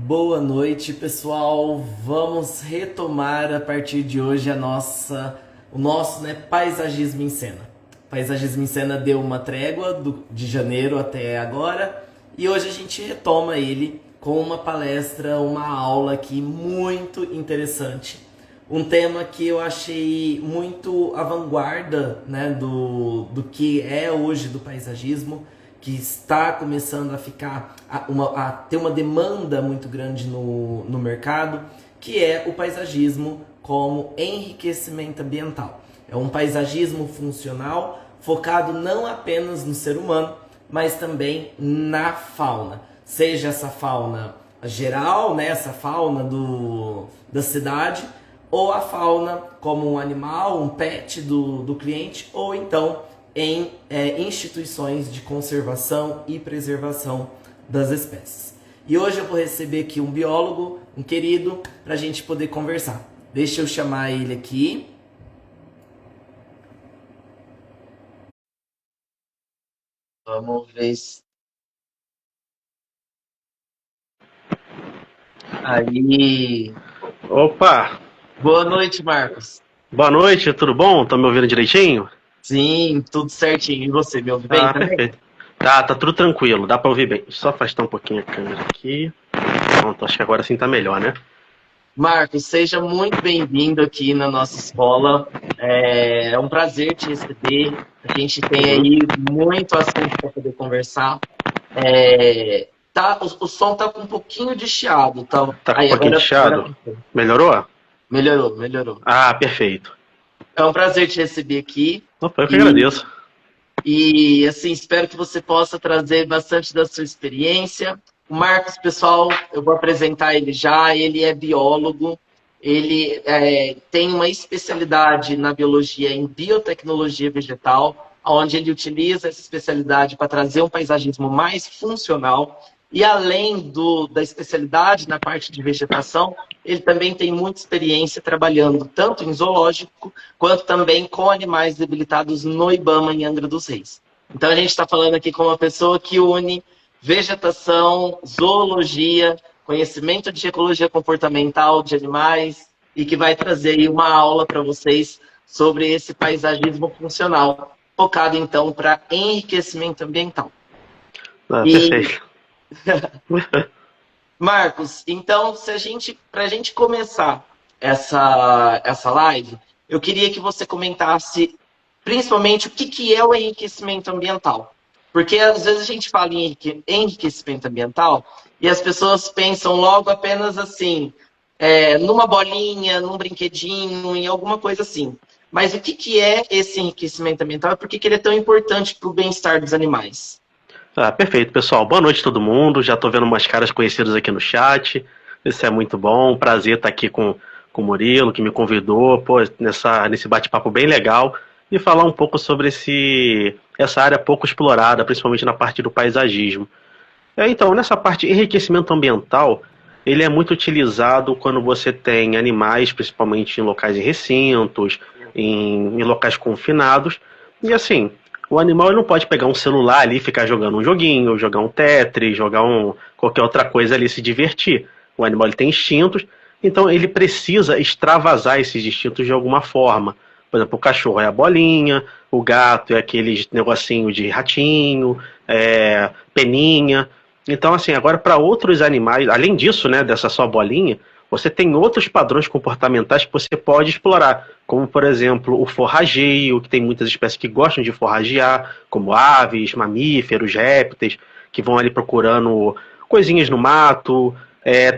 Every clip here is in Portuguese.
Boa noite, pessoal. Vamos retomar a partir de hoje o nosso, paisagismo em cena. Paisagismo em cena deu uma trégua de janeiro até agora e hoje a gente retoma ele com uma palestra, uma aula aqui muito interessante. Um tema que eu achei muito à vanguarda, né, do que é hoje do paisagismo, que está começando a ficar a ter uma demanda muito grande no mercado, que é o paisagismo como enriquecimento ambiental. É um paisagismo funcional focado não apenas no ser humano, mas também na fauna. Seja essa fauna geral, né, essa fauna da cidade, ou a fauna como um animal, um pet do cliente, ou então em instituições de conservação e preservação das espécies. E hoje eu vou receber aqui um biólogo, um querido, para a gente poder conversar. Deixa eu chamar ele aqui. Vamos ver se... Aí. Opa! Boa noite, Marcos. Boa noite, tudo bom? Tá me ouvindo direitinho? Sim, tudo certinho. E você, me ouve bem também? Perfeito. Tá tudo tranquilo, dá pra ouvir bem. Só afastar um pouquinho a câmera aqui. Pronto, acho que agora sim tá melhor, né? Marcos, seja muito bem-vindo aqui na nossa escola. É um prazer te receber. A gente tem aí muito assunto para poder conversar. O som tá com um pouquinho de chiado, tá? Tá com um Aí, pouquinho de chiado? Melhorou? Melhorou. Ah, perfeito. É um prazer te receber aqui. Opa, eu que agradeço. E assim, espero que você possa trazer bastante da sua experiência. O Marcos, pessoal, eu vou apresentar ele já. Ele é biólogo, ele tem uma especialidade na biologia em biotecnologia vegetal, onde ele utiliza essa especialidade para trazer um paisagismo mais funcional. E além da especialidade na parte de vegetação, ele também tem muita experiência trabalhando tanto em zoológico, quanto também com animais debilitados no IBAMA em Angra dos Reis. Então a gente está falando aqui com uma pessoa que une vegetação, zoologia, conhecimento de ecologia comportamental de animais e que vai trazer aí uma aula para vocês sobre esse paisagismo funcional, focado então para enriquecimento ambiental. Perfeito. Marcos, então, para a gente começar essa live, eu queria que você comentasse principalmente o que é o enriquecimento ambiental. Porque às vezes a gente fala em enriquecimento ambiental e as pessoas pensam logo apenas assim, numa bolinha, num brinquedinho, em alguma coisa assim. Mas o que é esse enriquecimento ambiental e por que ele é tão importante para o bem-estar dos animais? Perfeito, pessoal. Boa noite a todo mundo. Já tô vendo umas caras conhecidas aqui no chat. Isso é muito bom. Prazer estar aqui com o Murilo, que me convidou, nesse bate-papo bem legal, e falar um pouco sobre essa área pouco explorada, principalmente na parte do paisagismo. Então, nessa parte de enriquecimento ambiental, ele é muito utilizado quando você tem animais, principalmente em locais em recintos, em locais confinados, e assim, o animal ele não pode pegar um celular ali e ficar jogando um joguinho, jogar um Tetris, jogar qualquer outra coisa ali, se divertir. O animal ele tem instintos, então ele precisa extravasar esses instintos de alguma forma. Por exemplo, o cachorro é a bolinha, o gato é aquele negocinho de ratinho, peninha. Então, assim, agora para outros animais, além disso, né, dessa só bolinha, você tem outros padrões comportamentais que você pode explorar, como, por exemplo, o forrageio, que tem muitas espécies que gostam de forragear, como aves, mamíferos, répteis, que vão ali procurando coisinhas no mato.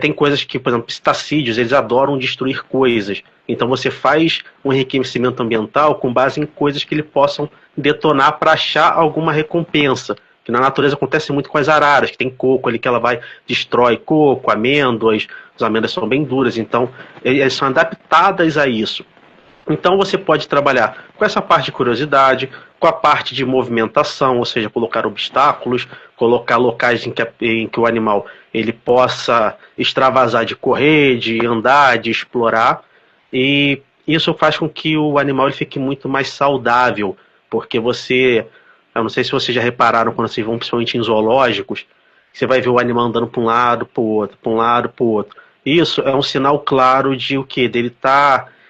Tem coisas que, por exemplo, pistacídeos, eles adoram destruir coisas. Então você faz um enriquecimento ambiental com base em coisas que eles possam detonar para achar alguma recompensa. Que na natureza acontece muito com as araras, que tem coco ali que ela destrói coco, amêndoas. As amêndoas são bem duras, então elas são adaptadas a isso. Então você pode trabalhar com essa parte de curiosidade, com a parte de movimentação, ou seja, colocar obstáculos, colocar locais em que o animal ele possa extravasar de correr, de andar, de explorar. E isso faz com que o animal ele fique muito mais saudável, porque eu não sei se vocês já repararam quando vocês vão principalmente em zoológicos, você vai ver o animal andando para um lado, para o outro, para um lado, para o outro. Isso é um sinal claro de o quê?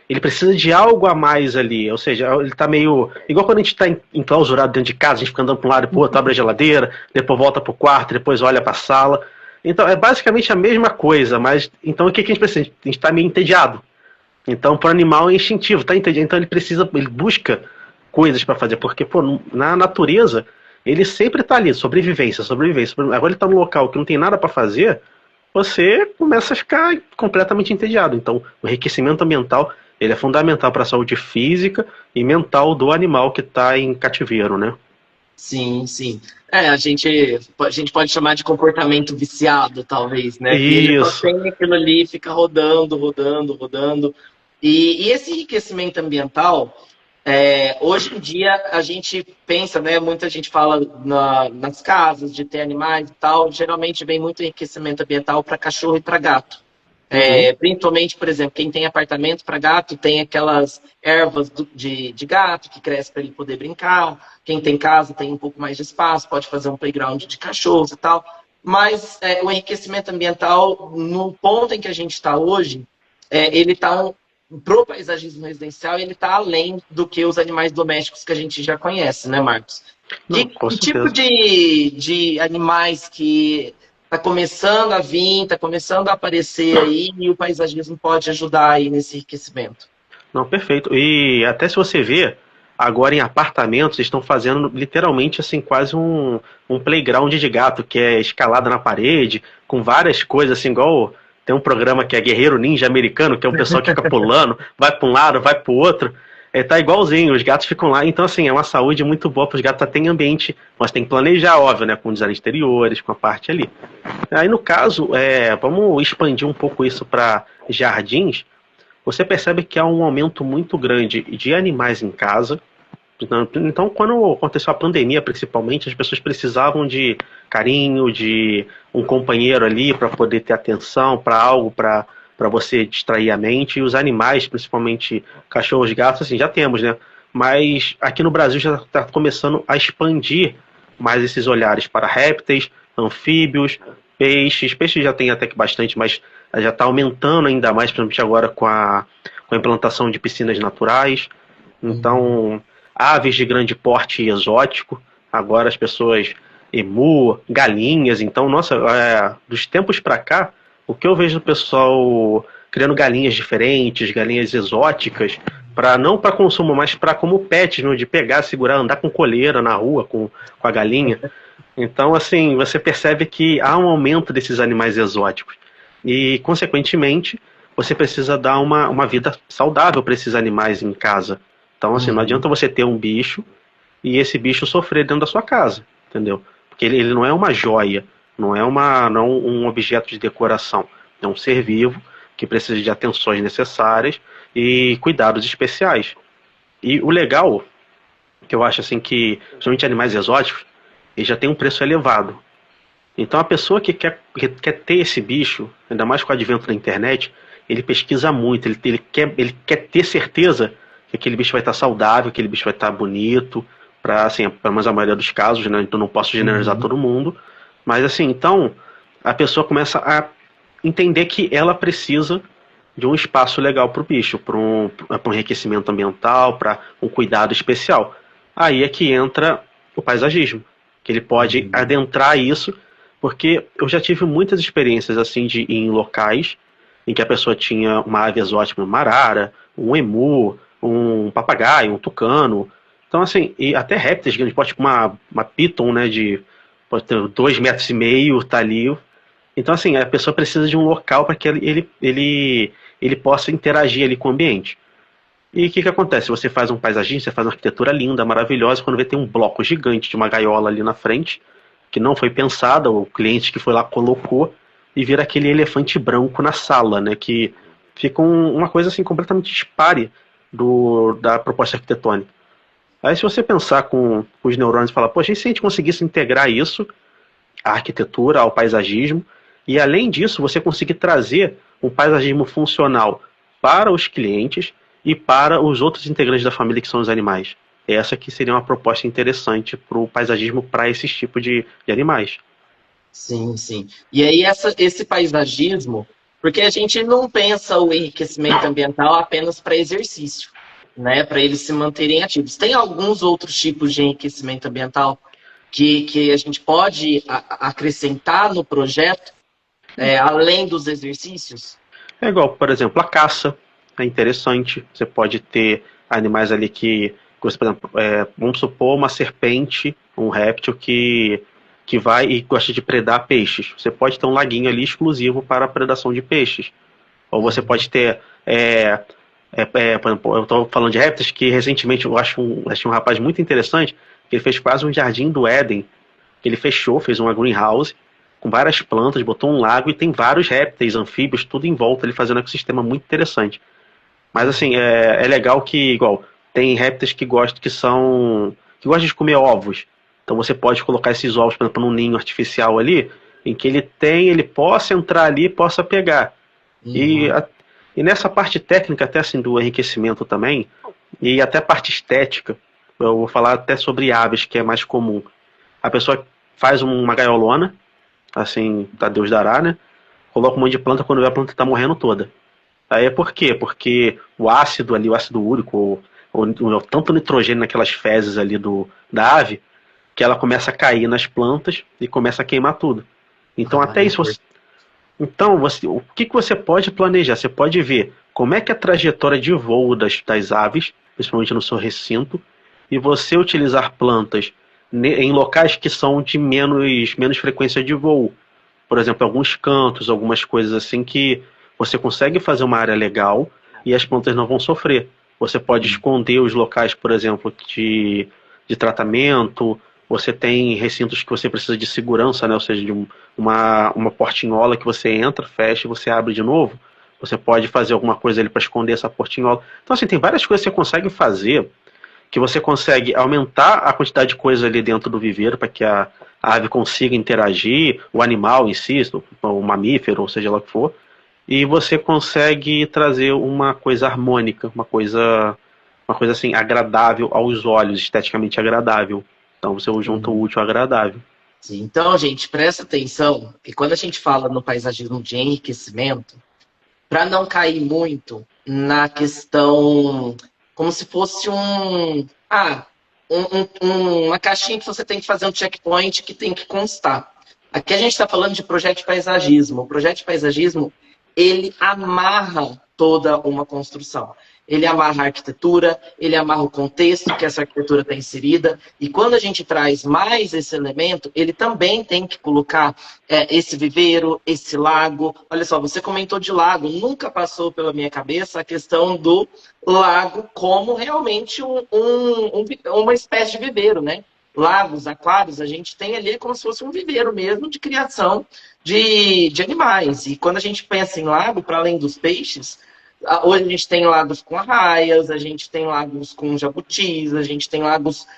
Ele precisa de algo a mais ali, ou seja, ele tá meio. Igual quando a gente tá enclausurado dentro de casa, a gente fica andando para um lado e pro outro, abre a geladeira, depois volta pro quarto, depois olha para a sala. Então é basicamente a mesma coisa, mas então o que a gente precisa? A gente tá meio entediado. Então, para o animal é instintivo, tá entendendo? Então ele busca coisas para fazer, porque pô, na natureza ele sempre tá ali, sobrevivência, sobrevivência. Agora ele tá num local que não tem nada para fazer, você começa a ficar completamente entediado. Então, o enriquecimento ambiental ele é fundamental para a saúde física e mental do animal que está em cativeiro, né? Sim, sim. A gente pode chamar de comportamento viciado, talvez, né? Que ele só Isso. tem aquilo ali, fica rodando, rodando, rodando. E esse enriquecimento ambiental, hoje em dia a gente pensa, né? Muita gente fala nas casas de ter animais e tal. Geralmente vem muito enriquecimento ambiental para cachorro e para gato. Uhum. Principalmente, por exemplo, quem tem apartamento para gato tem aquelas ervas de gato que cresce para ele poder brincar. Quem tem casa tem um pouco mais de espaço, pode fazer um playground de cachorros e tal. Mas o enriquecimento ambiental, no ponto em que a gente está hoje, ele está pro paisagismo residencial, ele está além do que os animais domésticos que a gente já conhece, né, Marcos? Não, com Que tipo certeza. de animais que está começando a vir, está começando a aparecer aí e o paisagismo pode ajudar aí nesse enriquecimento? Não, perfeito. E até se você vê, agora em apartamentos estão fazendo literalmente assim quase um playground de gato, que é escalada na parede, com várias coisas assim, igual tem um programa que é Guerreiro Ninja Americano, que é um pessoal que fica pulando, vai para um lado, vai para o outro. Tá igualzinho, os gatos ficam lá. Então, assim, é uma saúde muito boa para os gatos, até em ambiente. Mas tem que planejar, óbvio, né? Com design exteriores, com a parte ali. Aí, no caso, vamos expandir um pouco isso para jardins. Você percebe que há um aumento muito grande de animais em casa. Então, quando aconteceu a pandemia, principalmente, as pessoas precisavam de carinho, de um companheiro ali para poder ter atenção, para algo para você distrair a mente. E os animais, principalmente cachorros, gatos, assim, já temos, né? Mas aqui no Brasil já está começando a expandir mais esses olhares para répteis, anfíbios, peixes. Peixes já tem até que bastante, mas já está aumentando ainda mais, principalmente agora com a implantação de piscinas naturais. Então, aves de grande porte exótico. Agora as pessoas emu, galinhas. Então, nossa, dos tempos para cá, o que eu vejo do pessoal criando galinhas diferentes, galinhas exóticas, para não para consumo, mas para como pets, de pegar, segurar, andar com coleira na rua com a galinha. Então, assim, você percebe que há um aumento desses animais exóticos. E, consequentemente, você precisa dar uma vida saudável para esses animais em casa. Então, assim, não adianta você ter um bicho e esse bicho sofrer dentro da sua casa, entendeu? Porque ele não é uma joia, não é um objeto de decoração. É um ser vivo que precisa de atenções necessárias e cuidados especiais. E o legal, que eu acho assim que, principalmente animais exóticos, ele já tem um preço elevado. Então a pessoa que quer ter esse bicho, ainda mais com o advento da internet, ele pesquisa muito, ele quer ter certeza que aquele bicho vai estar saudável, que aquele bicho vai estar bonito, para assim, pelo menos a maioria dos casos, né? Então não posso generalizar todo mundo, mas assim, então a pessoa começa a entender que ela precisa de um espaço legal para o bicho, para um enriquecimento ambiental, para um cuidado especial. Aí é que entra o paisagismo, que ele pode adentrar isso, porque eu já tive muitas experiências assim de ir em locais em que a pessoa tinha uma ave exótica, uma arara, um emu, um papagaio, um tucano. Então, assim, e até répteis grandes, pode tipo uma piton, né, pode ter 2,5 metros, tá ali. Então, assim, a pessoa precisa de um local para que ele possa interagir ali com o ambiente. E o que acontece? Você faz um paisagismo, você faz uma arquitetura linda, maravilhosa, quando vê tem um bloco gigante de uma gaiola ali na frente, que não foi pensada, o cliente que foi lá colocou, e vira aquele elefante branco na sala, né? Que fica uma coisa assim completamente dispare da proposta arquitetônica. Aí se você pensar com os neurônios e falar, poxa, e se a gente conseguisse integrar isso, a arquitetura, ao paisagismo, e além disso você conseguir trazer um paisagismo funcional para os clientes e para os outros integrantes da família que são os animais. Essa que seria uma proposta interessante para o paisagismo para esses tipos de animais. Sim, sim. E aí esse paisagismo, porque a gente não pensa o enriquecimento ambiental apenas para exercício, né? Para eles se manterem ativos. Tem alguns outros tipos de enriquecimento ambiental que a gente pode acrescentar no projeto, além dos exercícios? É igual, por exemplo, a caça. É interessante. Você pode ter animais ali que você, por exemplo, vamos supor uma serpente, um réptil que vai e gosta de predar peixes. Você pode ter um laguinho ali exclusivo para a predação de peixes. Ou você pode ter, por exemplo, eu estou falando de répteis que recentemente eu achei um rapaz muito interessante, que ele fez quase um jardim do Éden. Ele fechou, fez uma greenhouse com várias plantas, botou um lago e tem vários répteis, anfíbios, tudo em volta, ele fazendo um ecossistema muito interessante. Mas assim, é legal que, igual, tem répteis que gostam de comer ovos. Então você pode colocar esses ovos, por exemplo, num ninho artificial ali, em que ele possa entrar ali e possa pegar. E, Uhum. e nessa parte técnica, até assim, do enriquecimento também, e até a parte estética, eu vou falar até sobre aves, que é mais comum. A pessoa faz uma gaiolona, assim, tá Deus dará, né? Coloca um monte de planta, quando vê a planta tá morrendo toda. Aí é por quê? Porque o ácido ali, o ácido úrico, tanto nitrogênio naquelas fezes ali da ave, que ela começa a cair nas plantas e começa a queimar tudo. Então Ah, até isso então, o que você pode planejar? Você pode ver como é que é a trajetória de voo das aves, principalmente no seu recinto, e você utilizar plantas em locais que são de menos frequência de voo. Por exemplo, alguns cantos, algumas coisas assim que você consegue fazer uma área legal e as plantas não vão sofrer. Você pode esconder os locais, por exemplo, de tratamento. Você tem recintos que você precisa de segurança, né? Ou seja, de uma portinhola que você entra, fecha e você abre de novo. Você pode fazer alguma coisa ali para esconder essa portinhola. Então, assim, tem várias coisas que você consegue fazer, que você consegue aumentar a quantidade de coisa ali dentro do viveiro para que a ave consiga interagir, o animal em si, o mamífero, ou seja lá o que for, e você consegue trazer uma coisa harmônica, uma coisa assim agradável aos olhos, esteticamente agradável. Então você junta o uhum. útil ao agradável. Sim. Então, gente, presta atenção que quando a gente fala no paisagismo de enriquecimento, para não cair muito na questão como se fosse uma caixinha que você tem que fazer um checkpoint que tem que constar. Aqui a gente está falando de projeto de paisagismo. O projeto de paisagismo, ele amarra toda uma construção. Ele amarra a arquitetura, ele amarra o contexto que essa arquitetura está inserida, e quando a gente traz mais esse elemento, ele também tem que colocar esse viveiro, esse lago. Olha só, você comentou de lago, nunca passou pela minha cabeça a questão do lago como realmente uma espécie de viveiro, né? Lagos, aquários, a gente tem ali como se fosse um viveiro mesmo de criação de animais. E quando a gente pensa em lago, para além dos peixes, hoje a gente tem lagos com arraias, a gente tem lagos com jabutis, a gente tem lagos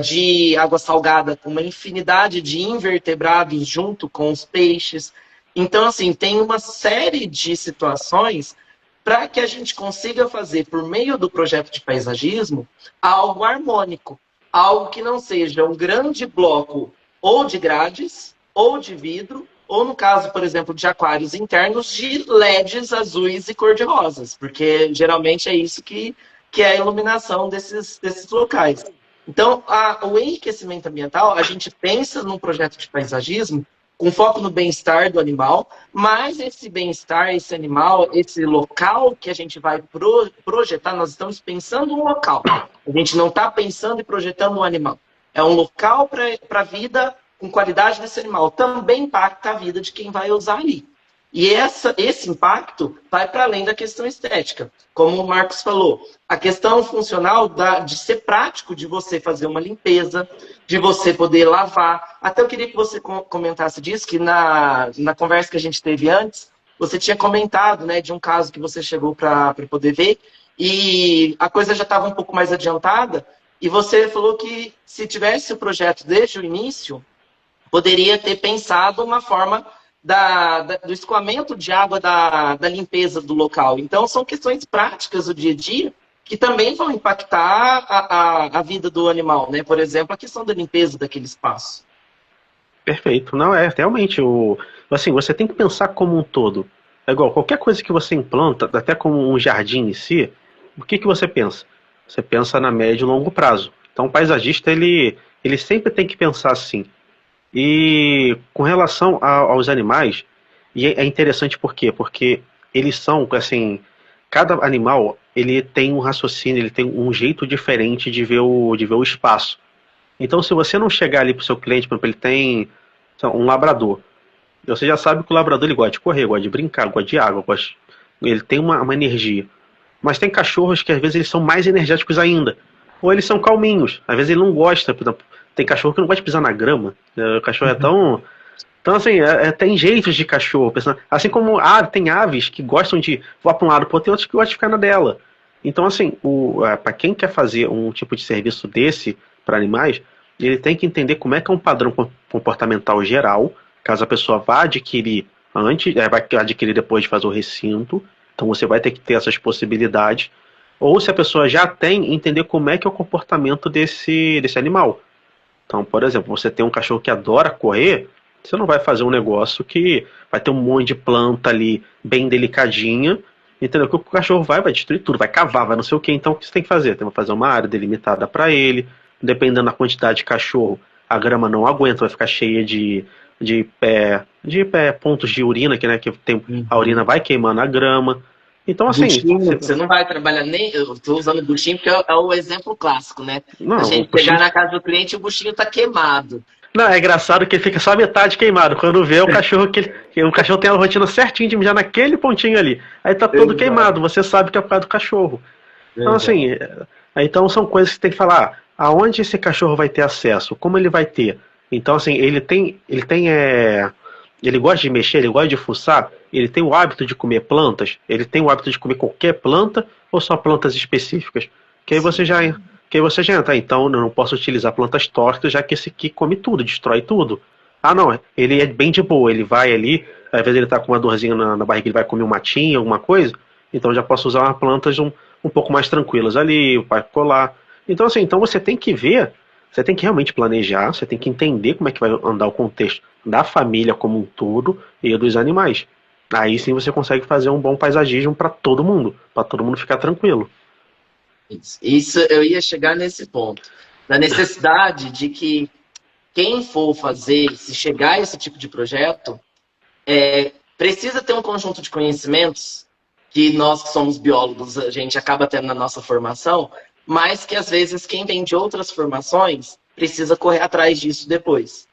de água salgada com uma infinidade de invertebrados junto com os peixes. Então, assim, tem uma série de situações para que a gente consiga fazer, por meio do projeto de paisagismo, algo harmônico, algo que não seja um grande bloco ou de grades, ou de vidro, ou no caso, por exemplo, de aquários internos, de LEDs azuis e cor-de-rosas, porque geralmente é isso que é a iluminação desses locais. Então, o enriquecimento ambiental, a gente pensa num projeto de paisagismo com foco no bem-estar do animal, mas esse bem-estar, esse animal, esse local que a gente vai projetar, nós estamos pensando um local. A gente não está pensando e projetando um animal. É um local para a vida com qualidade desse animal. Também impacta a vida de quem vai usar ali. E esse impacto vai para além da questão estética. Como o Marcos falou, a questão funcional de ser prático, de você fazer uma limpeza, de você poder lavar. Até eu queria que você comentasse disso, que na conversa que a gente teve antes, você tinha comentado, né, de um caso que você chegou para poder ver, e a coisa já estava um pouco mais adiantada, e você falou que se tivesse o projeto desde o início, poderia ter pensado uma forma do escoamento de água, da limpeza do local. Então, são questões práticas do dia a dia que também vão impactar a vida do animal, né? Por exemplo, a questão da limpeza daquele espaço. Perfeito. Não, é realmente assim, você tem que pensar como um todo. É igual, qualquer coisa que você implanta, até como um jardim em si, o que você pensa? Você pensa na médio e longo prazo. Então o paisagista, ele sempre tem que pensar assim. E com relação aos animais, e é interessante por quê? Porque eles são, assim, cada animal, ele tem um raciocínio, ele tem um jeito diferente de ver o espaço. Então, se você não chegar ali pro seu cliente, por exemplo, ele tem sei lá, um labrador. Você já sabe que o labrador ele gosta de correr, gosta de brincar, gosta de água, ele tem uma energia. Mas tem cachorros que às vezes eles são mais energéticos ainda. Ou eles são calminhos. Às vezes ele não gosta, por exemplo, tem cachorro que não gosta de pisar na grama. O cachorro é tão. Então, assim, tem jeitos de cachorro. Assim como tem aves que gostam de voar para um lado para outro e outros que gostam de ficar na dela. Então, assim, para quem quer fazer um tipo de serviço desse para animais, ele tem que entender como é que é um padrão comportamental geral, caso a pessoa vá adquirir antes, vai adquirir depois de fazer o recinto. Então você vai ter que ter essas possibilidades. Ou se a pessoa já tem, entender como é que é o comportamento desse animal. Então, por exemplo, você tem um cachorro que adora correr, você não vai fazer um negócio que vai ter um monte de planta ali bem delicadinha, entendeu? Que o cachorro vai destruir tudo, vai cavar, vai não sei o que. Então, o que você tem que fazer? Tem que fazer uma área delimitada para ele. Dependendo da quantidade de cachorro, a grama não aguenta, vai ficar cheia de pontos de urina, que, né, que tem, a urina vai queimando a grama. Então, assim. Buchinho, você não vai trabalhar nem. Eu estou usando o buchinho porque é o exemplo clássico, né? Não, A gente chegar na casa do cliente e o buchinho tá queimado. Não, é engraçado que ele fica só a metade queimado. Quando vê o cachorro o cachorro tem a rotina certinho de mijar naquele pontinho ali. Aí tá todo queimado, você sabe que é por causa do cachorro. Então, assim, então são coisas que você tem que falar. Aonde esse cachorro vai ter acesso? Como ele vai ter? Então, assim, ele gosta de mexer, ele gosta de fuçar, ele tem o hábito de comer plantas, ele tem o hábito de comer qualquer planta ou só plantas específicas? Que aí você já entra. Então, eu não posso utilizar plantas tortas, já que esse aqui come tudo, destrói tudo. Ah, não, ele é bem de boa, ele vai ali, às vezes ele tá com uma dorzinha na barriga, ele vai comer um matinho, alguma coisa, então eu já posso usar umas plantas um pouco mais tranquilas ali, para colar. Então, assim, então você tem que ver, você tem que realmente planejar, você tem que entender como é que vai andar o contexto da família como um todo e dos animais. Aí sim você consegue fazer um bom paisagismo para todo mundo ficar tranquilo. Isso eu ia chegar nesse ponto. Da necessidade de que quem for fazer, se chegar a esse tipo de projeto, precisa ter um conjunto de conhecimentos que nós que somos biólogos, a gente acaba tendo na nossa formação, mas que às vezes quem vem de outras formações precisa correr atrás disso depois.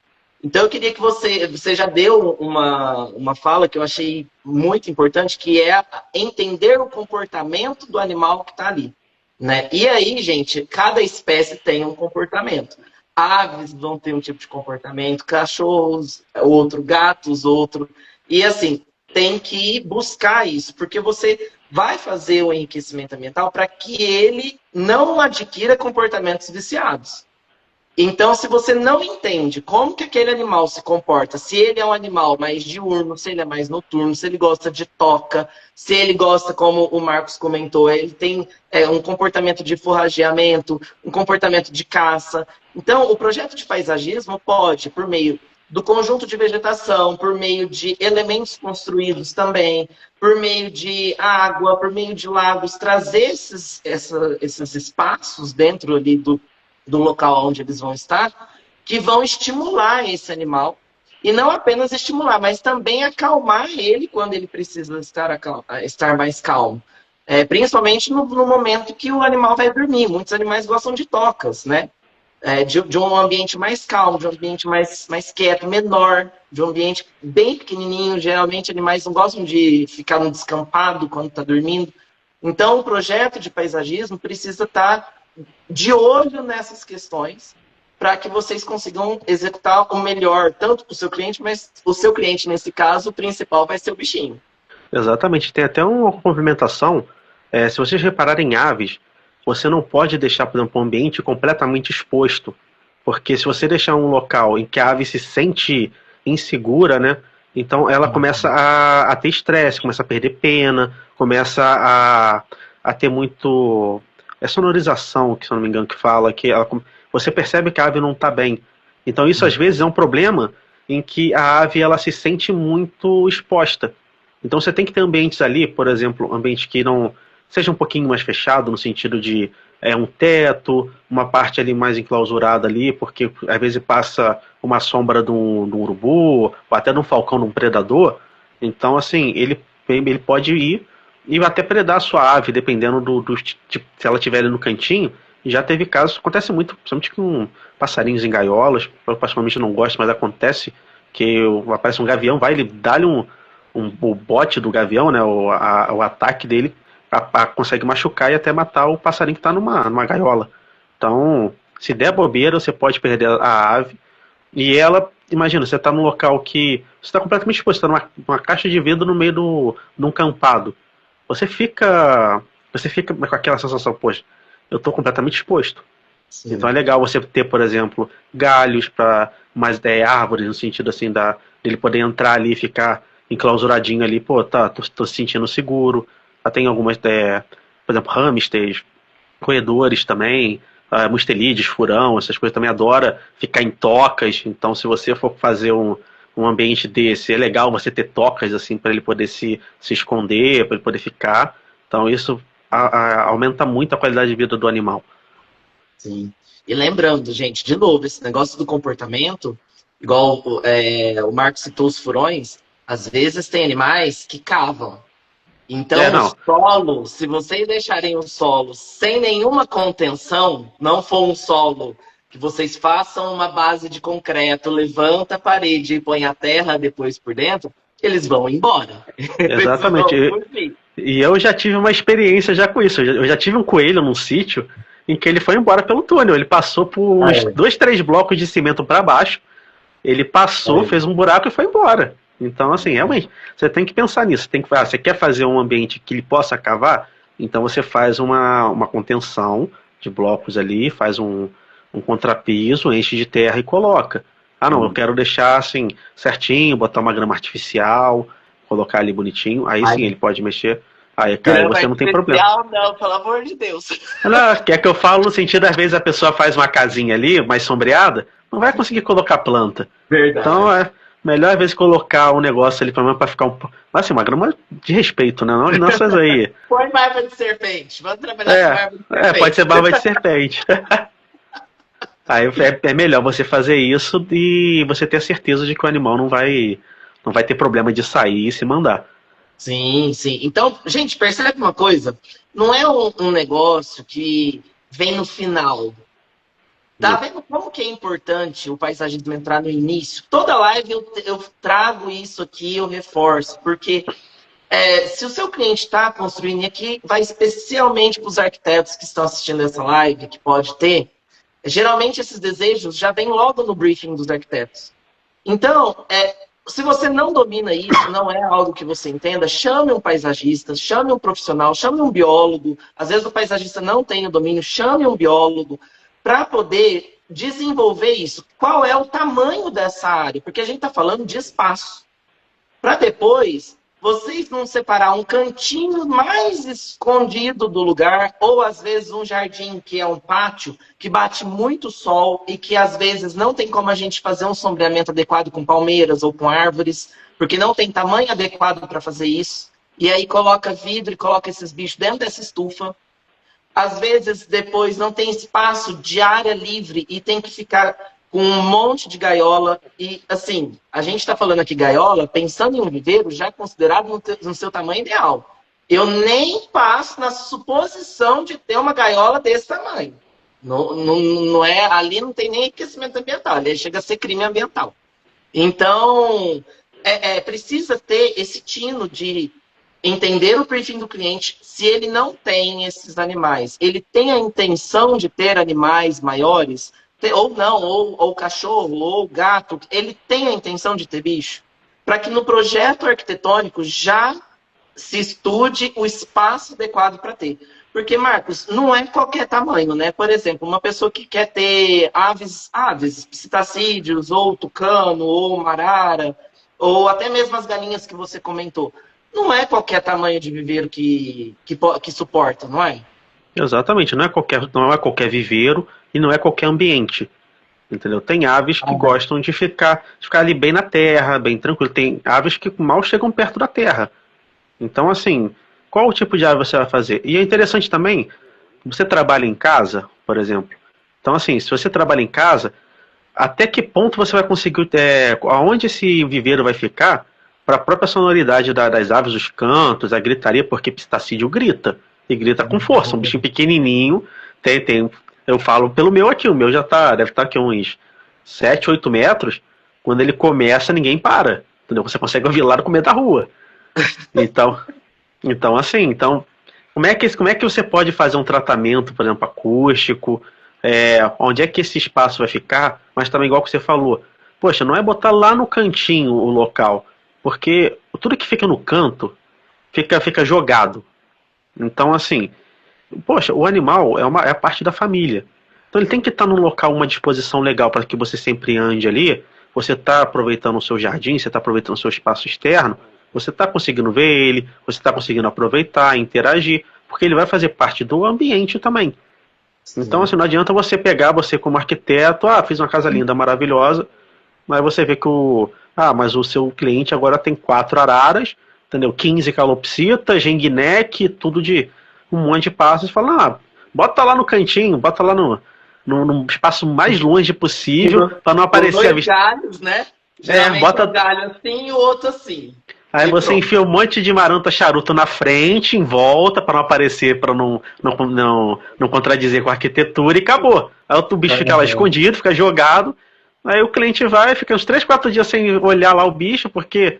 Então eu queria que você já deu uma fala que eu achei muito importante, que é entender o comportamento do animal que está ali. Né? E aí, gente, cada espécie tem um comportamento. Aves vão ter um tipo de comportamento, cachorros, outro, gatos, outro. E assim, tem que buscar isso, porque você vai fazer o enriquecimento ambiental para que ele não adquira comportamentos viciados. Então, se você não entende como que aquele animal se comporta, se ele é um animal mais diurno, se ele é mais noturno, se ele gosta de toca, se ele gosta, como o Marcos comentou, ele tem um comportamento de forrageamento, um comportamento de caça. Então, o projeto de paisagismo pode, por meio do conjunto de vegetação, por meio de elementos construídos também, por meio de água, por meio de lagos, trazer esses espaços dentro ali do local onde eles vão estar, que vão estimular esse animal. E não apenas estimular, mas também acalmar ele quando ele precisa estar mais calmo. Principalmente no momento que o animal vai dormir. Muitos animais gostam de tocas, né? De um ambiente mais calmo, de um ambiente mais quieto, menor, de um ambiente bem pequenininho. Geralmente, animais não gostam de ficar no descampado quando está dormindo. Então, o projeto de paisagismo precisa estar de olho nessas questões para que vocês consigam executar o melhor, tanto para o seu cliente, mas o seu cliente, nesse caso, o principal vai ser o bichinho. Exatamente. Tem até uma complementação. Se vocês repararem em aves, você não pode deixar, por exemplo, um ambiente completamente exposto. Porque se você deixar um local em que a ave se sente insegura, né? Então ela começa a ter estresse, começa a perder pena, começa a ter muito... É sonorização, que se eu não me engano, que fala que você percebe que a ave não está bem. Então isso às vezes é um problema em que a ave ela se sente muito exposta. Então você tem que ter ambientes ali, por exemplo, ambiente que não seja um pouquinho mais fechado, no sentido de um teto, uma parte ali mais enclausurada ali, porque às vezes passa uma sombra de um urubu, ou até de um falcão, de um predador. Então, assim, ele pode ir e até predar a sua ave, dependendo se ela estiver ali no cantinho. Já teve casos, acontece muito, principalmente com passarinhos em gaiolas, eu particularmente não gosto, mas acontece que aparece um gavião, ele dá-lhe o bote do gavião, né, o ataque dele, consegue machucar e até matar o passarinho que está numa gaiola. Então, se der bobeira, você pode perder a ave. E ela, imagina, você está num local que você está completamente exposto, está numa caixa de vidro no meio de um campado. Você fica com aquela sensação, poxa, eu estou completamente exposto. Sim. Então é legal você ter, por exemplo, galhos para mais árvores, no sentido assim dele poder entrar ali e ficar enclausuradinho ali, pô, tô se sentindo seguro. Tem algumas, por exemplo, hamsters, roedores também, mustelídeos, furão, essas coisas também adora ficar em tocas. Então, se você for fazer um ambiente desse, é legal você ter tocas assim para ele poder se esconder, para ele poder ficar. Então, isso aumenta muito a qualidade de vida do animal. Sim. E lembrando, gente, de novo, esse negócio do comportamento, igual o Marcos citou os furões, às vezes tem animais que cavam. Então, o solo, se vocês deixarem o solo sem nenhuma contenção, não for um solo que vocês façam uma base de concreto, levanta a parede e põe a terra depois por dentro, eles vão embora. Exatamente. E eu já tive uma experiência já com isso. Eu já tive um coelho num sítio em que ele foi embora pelo túnel. Ele passou por uns 2, 3 blocos de cimento para baixo. Ele passou, fez um buraco e foi embora. Então, assim, realmente, você tem que pensar nisso. Você quer fazer um ambiente que ele possa cavar? Então você faz uma contenção de blocos ali, faz um contrapiso, enche de terra e coloca. Não, eu quero deixar assim, certinho, botar uma grama artificial, colocar ali bonitinho. Aí sim, ele pode mexer. Aí, cara, você não tem problema. Não, pelo amor de Deus. Quer que eu falo no sentido, às vezes a pessoa faz uma casinha ali, mais sombreada, não vai conseguir colocar planta. Verdade. Então, melhor às vezes colocar um negócio ali pra ficar mas assim, uma grama de respeito, né? Não essas aí. Põe barba de serpente. Vamos trabalhar com barba de serpente. Pode ser barba de serpente. Aí é melhor você fazer isso e você ter a certeza de que o animal não vai ter problema de sair e se mandar. Sim, sim. Então, gente, percebe uma coisa? Não é um negócio que vem no final. Tá vendo como que é importante o paisagismo entrar no início? Toda live eu trago isso aqui, eu reforço, porque se o seu cliente está construindo, e aqui vai especialmente para os arquitetos que estão assistindo essa live, que pode ter, geralmente esses desejos já vêm logo no briefing dos arquitetos. Então, se você não domina isso, não é algo que você entenda, chame um paisagista, chame um profissional, chame um biólogo. Às vezes o paisagista não tem o domínio, chame um biólogo, para poder desenvolver isso. Qual é o tamanho dessa área? Porque a gente está falando de espaço. Para depois, vocês não separar um cantinho mais escondido do lugar, ou às vezes um jardim que é um pátio, que bate muito sol e que às vezes não tem como a gente fazer um sombreamento adequado com palmeiras ou com árvores, porque não tem tamanho adequado para fazer isso. E aí coloca vidro e coloca esses bichos dentro dessa estufa. Às vezes, depois, não tem espaço de área livre e tem que ficar com um monte de gaiola. E, assim, a gente está falando aqui gaiola, pensando em um viveiro já considerado no seu tamanho ideal. Eu nem passo na suposição de ter uma gaiola desse tamanho. Não é, ali não tem nem aquecimento ambiental, ali chega a ser crime ambiental. Então, precisa ter esse tino de entender o perfil do cliente. Se ele não tem esses animais, ele tem a intenção de ter animais maiores, ou não, ou cachorro, ou gato, ele tem a intenção de ter bicho, para que no projeto arquitetônico já se estude o espaço adequado para ter. Porque, Marcos, não é qualquer tamanho, né? Por exemplo, uma pessoa que quer ter aves, psitacídeos, ou tucano, ou marara, ou até mesmo as galinhas que você comentou. Não é qualquer tamanho de viveiro que suporta, não é? Exatamente, não é qualquer viveiro e não é qualquer ambiente. entendeu? Tem aves que gostam de ficar ali bem na terra, bem tranquilo. Tem aves que mal chegam perto da terra. Então, assim, qual o tipo de ave você vai fazer? E é interessante também, você trabalha em casa, por exemplo. Então, assim, se você trabalha em casa, até que ponto você vai conseguir, aonde esse viveiro vai ficar para a própria sonoridade das aves, os cantos, a gritaria, porque pistacídeo grita, e grita com força. Um bichinho pequenininho, eu falo pelo meu aqui, o meu deve estar aqui uns 7, 8 metros, quando ele começa ninguém para, entendeu? Você consegue ouvir lá no começo da rua. Então assim, como é que você pode fazer um tratamento, por exemplo, acústico, onde é que esse espaço vai ficar, mas também igual que você falou, poxa, não é botar lá no cantinho o local, porque tudo que fica no canto fica jogado. Então, assim, poxa, o animal é parte da família. Então ele tem que estar num local, uma disposição legal para que você sempre ande ali. Você está aproveitando o seu jardim, você está aproveitando o seu espaço externo, você está conseguindo ver ele, você está conseguindo aproveitar, interagir, porque ele vai fazer parte do ambiente também. Então, assim, não adianta você pegar, você como arquiteto, fiz uma casa linda, maravilhosa, mas você vê que mas o seu cliente agora tem 4 araras, entendeu? 15 calopsitas, ringneck, tudo de um monte de pássaros, e fala, bota lá no cantinho, bota lá no espaço mais longe possível, para não aparecer a vista. Galhos, né? Geralmente bota um galho assim e o outro assim. Aí você enfia um monte de maranta charuto na frente, em volta, para não aparecer, para não contradizer com a arquitetura, e acabou. Aí o bicho fica lá escondido, fica jogado. Aí o cliente vai, fica uns 3, 4 dias sem olhar lá o bicho, porque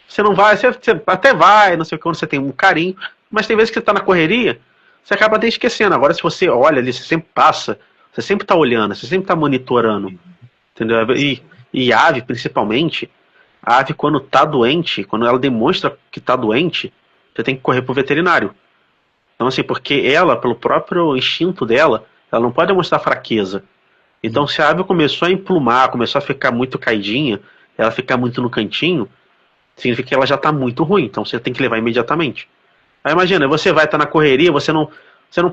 você não vai, você até vai, não sei o que, quando você tem um carinho, mas tem vezes que você está na correria, você acaba até esquecendo. Agora, se você olha ali, você sempre passa, você sempre está olhando, você sempre está monitorando, entendeu? E ave, principalmente, a ave, quando está doente, quando ela demonstra que está doente, você tem que correr pro veterinário. Então, assim, porque ela, pelo próprio instinto dela, ela não pode demonstrar fraqueza. Então, se a ave começou a emplumar, começou a ficar muito caidinha, ela ficar muito no cantinho, significa que ela já está muito ruim. Então, você tem que levar imediatamente. Aí, imagina, você vai estar na correria, você não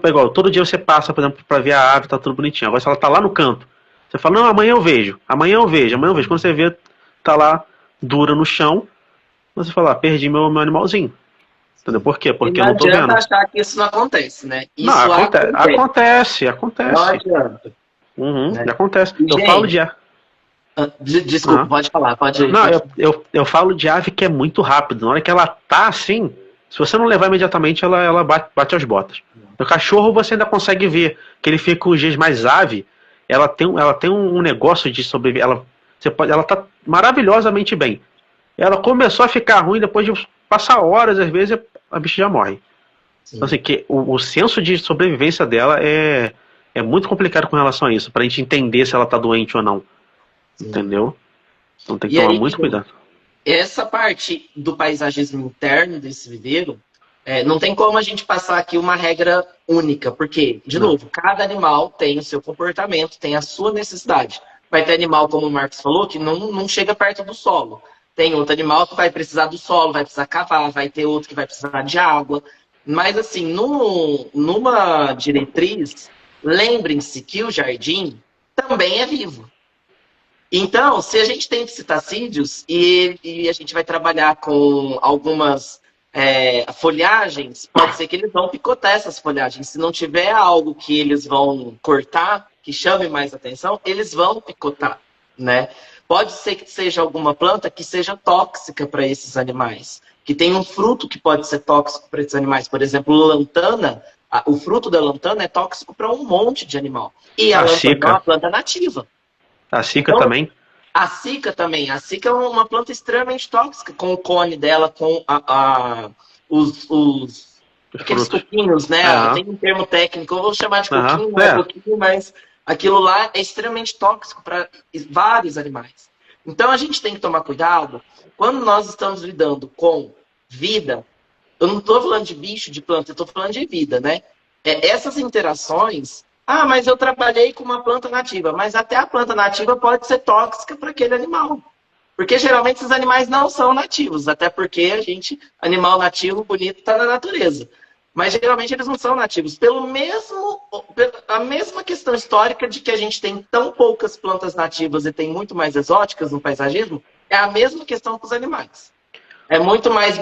pegou. Todo dia você passa, por exemplo, para ver a ave, tá tudo bonitinho. Agora, se ela tá lá no canto, você fala, não, amanhã eu vejo. Quando você vê, tá lá, dura no chão, você fala, perdi meu animalzinho. Entendeu? Por quê? Porque eu não tô vendo. Não adianta achar que isso não acontece, né? Isso não, acontece. Não adianta. Acontece. Gente, eu falo de... Desculpa, pode falar, pode ir. Não, eu falo de ave que é muito rápido. Na hora que ela tá assim, se você não levar imediatamente, ela bate as botas. O cachorro você ainda consegue ver, que ele fica uns dias mais ave, ela tem um negócio de sobreviver, ela tá maravilhosamente bem. Ela começou a ficar ruim depois de passar horas, às vezes a bicha já morre. Sim. Então, assim, que o senso de sobrevivência dela é muito complicado com relação a isso, pra gente entender se ela tá doente ou não. Sim. Entendeu? Então tem que tomar muito cuidado. Essa parte do paisagismo interno desse viveiro, não tem como a gente passar aqui uma regra única, porque, de novo, cada animal tem o seu comportamento, tem a sua necessidade. Vai ter animal, como o Marcos falou, que não chega perto do solo. Tem outro animal que vai precisar do solo, vai precisar cavar, vai ter outro que vai precisar de água. Mas, assim, numa diretriz, lembrem-se que o jardim também é vivo. Então, se a gente tem psitacídeos e a gente vai trabalhar com algumas folhagens, pode ser que eles vão picotar essas folhagens. Se não tiver algo que eles vão cortar, que chame mais atenção, eles vão picotar, né? Pode ser que seja alguma planta que seja tóxica para esses animais, que tem um fruto que pode ser tóxico para esses animais. Por exemplo, lantana, o fruto da lantana é tóxico para um monte de animal. E a lantana é uma planta nativa. A cica também? A cica também. A cica é uma planta extremamente tóxica, com o cone dela, com aqueles coquinhos, né? Tem um termo técnico, eu vou chamar de coquinho, coquinho, mas aquilo lá é extremamente tóxico para vários animais. Então a gente tem que tomar cuidado quando nós estamos lidando com vida. Eu não estou falando de bicho, de planta, eu estou falando de vida, né? Essas interações... mas eu trabalhei com uma planta nativa. Mas até a planta nativa pode ser tóxica para aquele animal. Porque geralmente esses animais não são nativos. Até porque animal nativo bonito está na natureza. Mas geralmente eles não são nativos. A mesma questão histórica de que a gente tem tão poucas plantas nativas e tem muito mais exóticas no paisagismo, é a mesma questão com os animais. É muito mais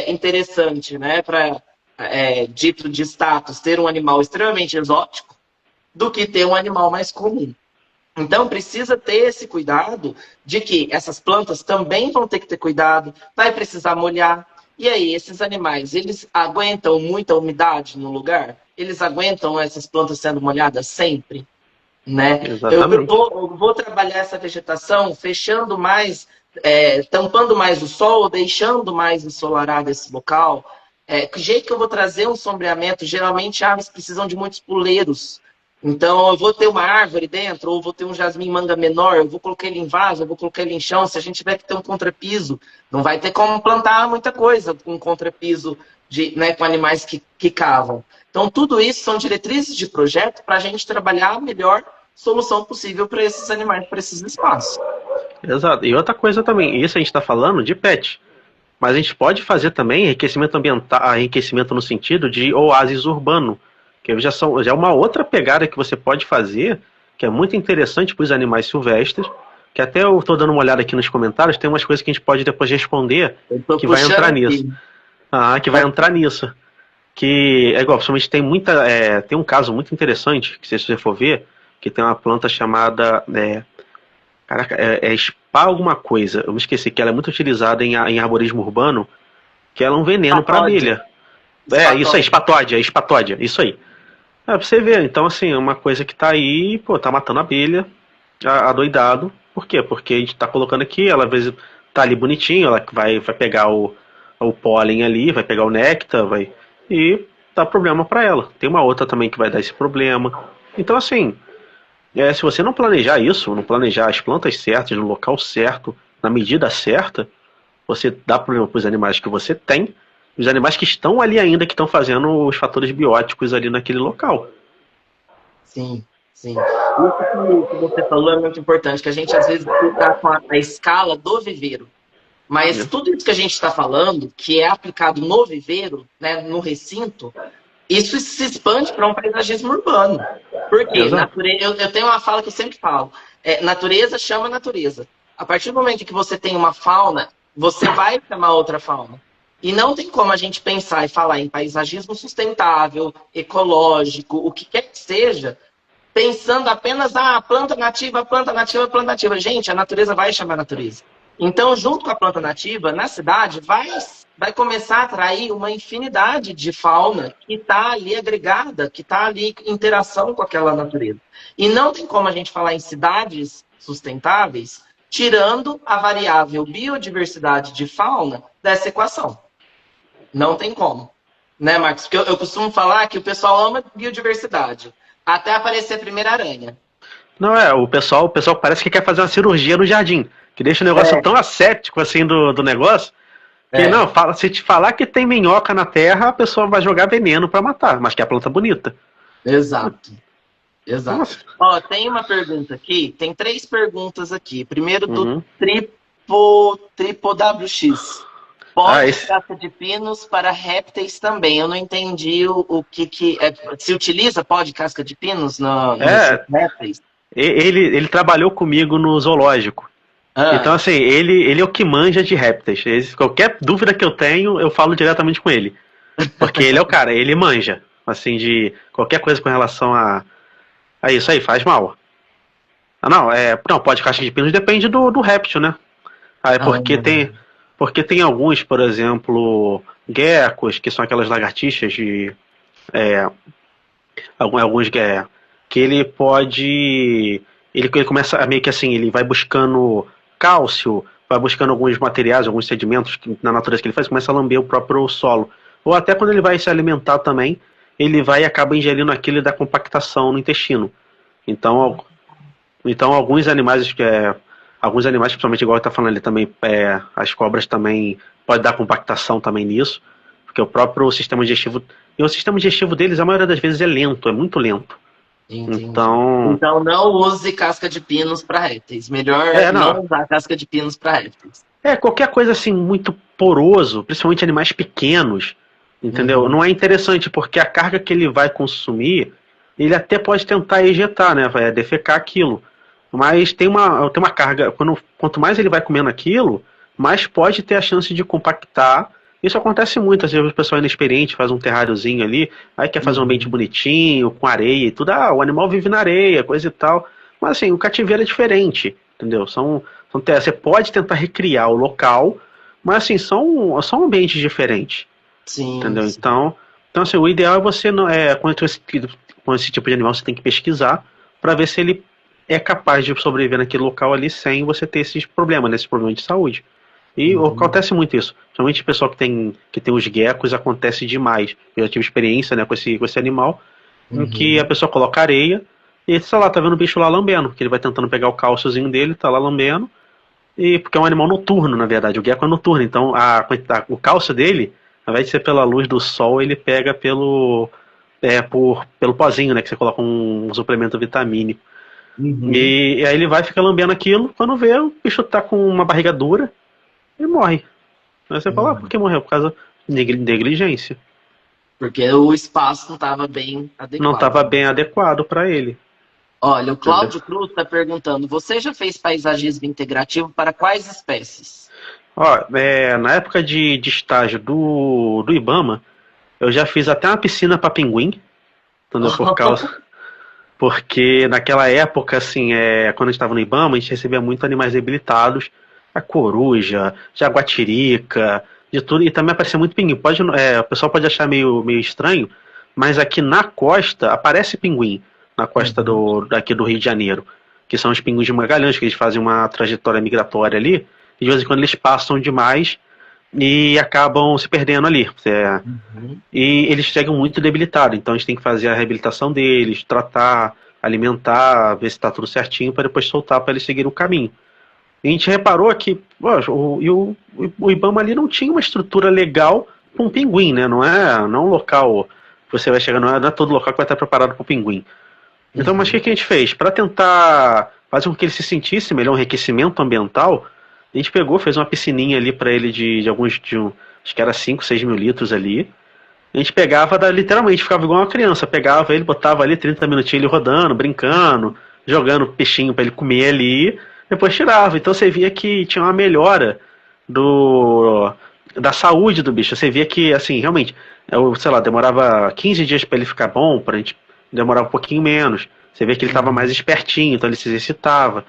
interessante, né, para dito de status, ter um animal extremamente exótico do que ter um animal mais comum. Então, precisa ter esse cuidado de que essas plantas também vão ter que ter cuidado, vai precisar molhar. E aí, esses animais, eles aguentam muita umidade no lugar? Eles aguentam essas plantas sendo molhadas sempre? Né? Eu vou trabalhar essa vegetação fechando mais, tampando mais o sol, deixando mais ensolarado esse local. Que jeito que eu vou trazer um sombreamento? Geralmente, aves precisam de muitos puleiros. Então, eu vou ter uma árvore dentro, ou vou ter um jasmim manga menor, eu vou colocar ele em vaso, eu vou colocar ele em chão. Se a gente tiver que ter um contrapiso, não vai ter como plantar muita coisa com um contrapiso com animais que cavam. Então, tudo isso são diretrizes de projeto para a gente trabalhar a melhor solução possível para esses animais, para esses espaços. Exato. E outra coisa também, isso a gente está falando de pet, mas a gente pode fazer também enriquecimento ambiental, enriquecimento no sentido de oásis urbano, que já é uma outra pegada que você pode fazer, que é muito interessante para os animais silvestres, que até eu estou dando uma olhada aqui nos comentários, tem umas coisas que a gente pode depois responder, que vai entrar nisso. Vai entrar nisso. Que é igual, principalmente tem um caso muito interessante, que se você for ver, que tem uma planta chamada Spa alguma coisa, eu me esqueci, que ela é muito utilizada em arborismo urbano, que ela é um veneno para abelha. Isso aí, espatódia, isso aí. Pra você ver, então assim, é uma coisa que tá aí, tá matando a abelha, adoidado. Por quê? Porque a gente tá colocando aqui, ela às vezes tá ali bonitinho, ela vai pegar o pólen ali, vai pegar o néctar, e dá problema para ela. Tem uma outra também que vai dar esse problema. Então assim, se você não planejar isso, não planejar as plantas certas, no local certo, na medida certa, você dá problema para os animais que você tem, os animais que estão ali ainda, que estão fazendo os fatores bióticos ali naquele local. Sim, sim. Isso que você falou é muito importante, que a gente às vezes está com a escala do viveiro. Mas tudo isso que a gente está falando, que é aplicado no viveiro, né, no recinto, isso se expande para um paisagismo urbano. Por quê? Eu tenho uma fala que eu sempre falo. Natureza chama natureza. A partir do momento que você tem uma fauna, você vai chamar outra fauna. E não tem como a gente pensar e falar em paisagismo sustentável, ecológico, o que quer que seja, pensando apenas, planta nativa, planta nativa, planta nativa. Gente, a natureza vai chamar a natureza. Então, junto com a planta nativa, na cidade, vai começar a atrair uma infinidade de fauna que está ali agregada, que está ali em interação com aquela natureza. E não tem como a gente falar em cidades sustentáveis, tirando a variável biodiversidade de fauna dessa equação. Não tem como. Né, Marcos? Porque eu costumo falar que o pessoal ama biodiversidade, até aparecer a primeira aranha. Não, o pessoal parece que quer fazer uma cirurgia no jardim, que deixa o negócio tão ascético assim do negócio, que não, se te falar que tem minhoca na terra, a pessoa vai jogar veneno para matar, mas que é a planta bonita. Exato. Ó, tem uma pergunta aqui, tem 3 perguntas aqui. Primeiro do TripoWX. Pode casca de pinos para répteis também. Eu não entendi o que se utiliza pode casca de pinos nos répteis? Ele trabalhou comigo no zoológico. Então, assim, ele é o que manja de répteis. Qualquer dúvida que eu tenho, eu falo diretamente com ele. Porque ele é o cara, ele manja. Assim, de qualquer coisa com relação a isso aí, faz mal. Não, pode casca de pinos, depende do réptil, né? Porque tem alguns, por exemplo, geckos, que são aquelas lagartixas de... alguns que ele pode... Ele começa a meio que assim, ele vai buscando cálcio, vai buscando alguns materiais, alguns sedimentos na natureza que ele faz, começa a lamber o próprio solo. Ou até quando ele vai se alimentar também, ele vai e acaba ingerindo aquilo e dá compactação no intestino. Então alguns animais, principalmente igual está falando ali também, as cobras também pode dar compactação também nisso, porque o próprio sistema digestivo, e o sistema digestivo deles, a maioria das vezes é lento, é muito lento. Entendi. Então não use casca de pinos para répteis. Melhor não usar casca de pinos para répteis. Qualquer coisa assim muito poroso, principalmente animais pequenos, entendeu? Não é interessante, porque a carga que ele vai consumir, ele até pode tentar ejetar, né? Vai defecar aquilo. Mas tem uma carga, quanto mais ele vai comendo aquilo, mais pode ter a chance de compactar. Isso acontece muito, às vezes o pessoal inexperiente faz um terráriozinho ali, aí quer fazer um ambiente bonitinho, com areia e tudo. Ah, o animal vive na areia, coisa e tal. Mas assim, o cativeiro é diferente, entendeu? Você pode tentar recriar o local, mas assim, são ambientes diferentes, Sim. entendeu? Então assim, o ideal é você, com esse tipo de animal, você tem que pesquisar para ver se ele é capaz de sobreviver naquele local ali sem você ter esses problemas de saúde. E acontece muito isso. Principalmente o pessoal que tem os geckos, acontece demais. Eu já tive experiência, né, com esse animal, em que a pessoa coloca areia e, sei lá, tá vendo o bicho lá lambendo, que ele vai tentando pegar o cálciozinho dele, tá lá lambendo, e porque é um animal noturno, na verdade. O gecko é noturno, então o cálcio dele, ao invés de ser pela luz do sol, ele pega pelo pozinho, né, que você coloca um suplemento vitamínico. E aí ele vai ficar lambendo aquilo, quando vê, o bicho tá com uma barriga dura e morre. Aí você fala, por que morreu? Por causa de negligência. Porque o espaço não estava bem adequado. Não estava bem adequado para ele. Olha, o Cláudio Cruz está perguntando, você já fez paisagismo integrativo para quais espécies? Na época de estágio do IBAMA, eu já fiz até uma piscina para pinguim, entendeu? Porque naquela época, assim, quando a gente estava no IBAMA, a gente recebia muito animais debilitados, a coruja, jaguatirica, de tudo, e também aparecia muito pinguim. O pessoal pode achar meio estranho, mas aqui na costa aparece pinguim, na costa daqui do Rio de Janeiro, que são os pinguins de Magalhães, que eles fazem uma trajetória migratória ali, e de vez em quando eles passam demais e acabam se perdendo ali. E eles chegam muito debilitados, então a gente tem que fazer a reabilitação deles, tratar, alimentar, ver se está tudo certinho para depois soltar para eles seguirem o caminho. E a gente reparou que o IBAMA ali não tinha uma estrutura legal para um pinguim, né? Não é um local que você vai chegar, não é todo local que vai estar preparado para o pinguim. Então, mas o que a gente fez? Para tentar fazer com que ele se sentisse melhor, um enriquecimento ambiental, a gente fez uma piscininha ali para ele acho que era 5, 6 mil litros ali. A gente pegava, literalmente, ficava igual uma criança. Pegava ele, botava ali 30 minutinhos ele rodando, brincando, jogando peixinho para ele comer ali, depois tirava. Então você via que tinha uma melhora da saúde do bicho. Você via que, assim, realmente, sei lá, demorava 15 dias para ele ficar bom, pra gente demorava um pouquinho menos. Você vê que ele estava mais espertinho, então ele se exercitava.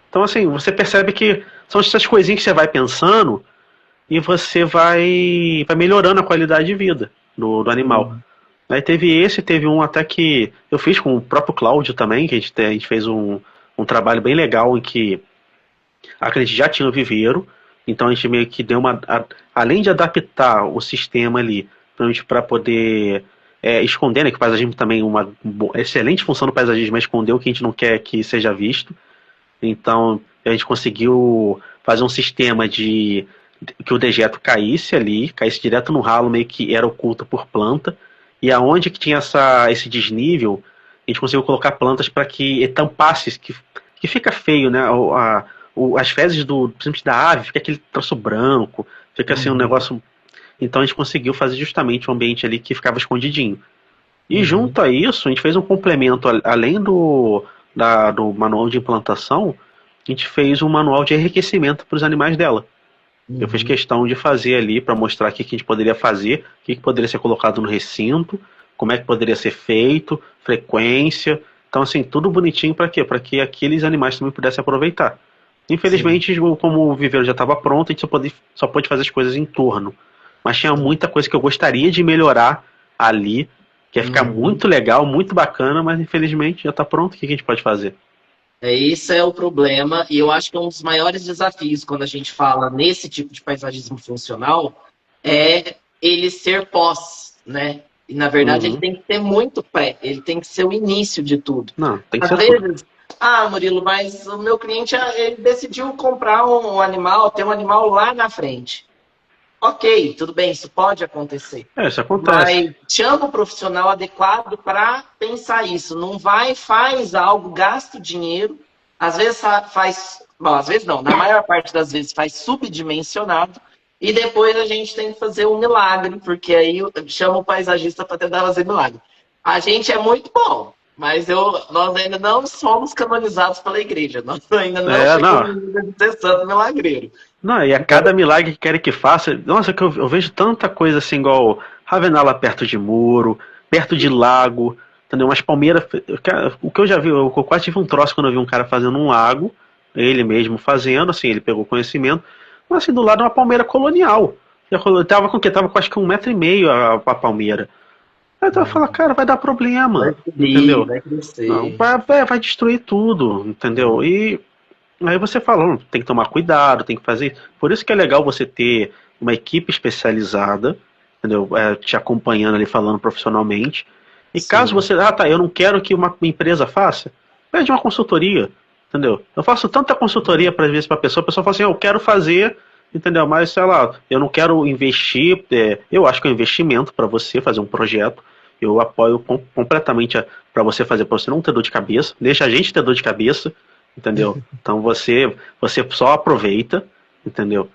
Então, assim, você percebe que são essas coisinhas que você vai pensando e você vai melhorando a qualidade de vida do animal. Aí teve um até que eu fiz com o próprio Cláudio também, que a gente fez um trabalho bem legal em que a gente já tinha o viveiro, então a gente meio que deu além de adaptar o sistema ali para poder esconder, né, que o paisagismo também uma excelente função do paisagismo é esconder o que a gente não quer que seja visto. Então a gente conseguiu fazer um sistema que o dejeto caísse direto no ralo, meio que era oculto por planta, e aonde que tinha esse desnível, a gente conseguiu colocar plantas para que tampasse, que fica feio, né? As fezes principalmente da ave, fica aquele troço branco, fica assim um negócio. Então a gente conseguiu fazer justamente um ambiente ali que ficava escondidinho. E junto a isso, a gente fez um complemento, além do manual de implantação, a gente fez um manual de enriquecimento para os animais dela. Eu fiz questão de fazer ali para mostrar o que a gente poderia fazer, o que poderia ser colocado no recinto, como é que poderia ser feito, frequência. Então, assim, tudo bonitinho para quê? Para que aqueles animais também pudessem aproveitar. Infelizmente, como o viveiro já estava pronto, a gente só pôde fazer as coisas em torno. Mas tinha muita coisa que eu gostaria de melhorar ali, que ia ficar muito legal, muito bacana, mas infelizmente já está pronto. O que a gente pode fazer? Esse é o problema, e eu acho que é um dos maiores desafios quando a gente fala nesse tipo de paisagismo funcional é ele ser pós, né? E na verdade ele tem que ter muito pré, ele tem que ser o início de tudo. Não, tem que Às ser vezes, Murilo, mas o meu cliente ele decidiu comprar um animal, ter um animal lá na frente. Ok, tudo bem, isso pode acontecer. Isso acontece. Mas chama o profissional adequado para pensar isso. Não faz algo, gasta o dinheiro. Às vezes faz... Bom, às vezes não. Na maior parte das vezes faz subdimensionado. e depois a gente tem que fazer um milagre, porque aí chama o paisagista para tentar fazer milagre. A gente é muito bom, mas nós ainda não somos canonizados pela igreja. Nós ainda não Não. chegamos no nível de ser santo milagreiro. Não, e a cada milagre que querem que faça. Nossa, que eu vejo tanta coisa assim, igual Ravenala perto de muro, perto de lago, entendeu? Umas palmeiras. O que eu já vi, eu quase tive um troço quando eu vi um cara fazendo um lago, ele mesmo fazendo, assim, ele pegou conhecimento, mas assim, do lado de uma palmeira colonial. Tava com o quê? Tava com acho que 1,5 m a palmeira. Aí tu fala, cara, vai dar problema, entendeu? Vai crescer. Não, vai destruir tudo, entendeu? E aí você fala, tem que tomar cuidado, tem que fazer. Por isso que é legal você ter uma equipe especializada, entendeu? Te acompanhando ali, falando profissionalmente. E Sim. caso você, eu não quero que uma empresa faça, pede uma consultoria, entendeu? Eu faço tanta consultoria para vezes para a pessoa fala assim, eu quero fazer, entendeu? Mas sei lá, eu não quero investir. Eu acho que é um investimento para você fazer um projeto. Eu apoio completamente para você fazer, para você não ter dor de cabeça, deixa a gente ter dor de cabeça, entendeu? Então você só aproveita, entendeu?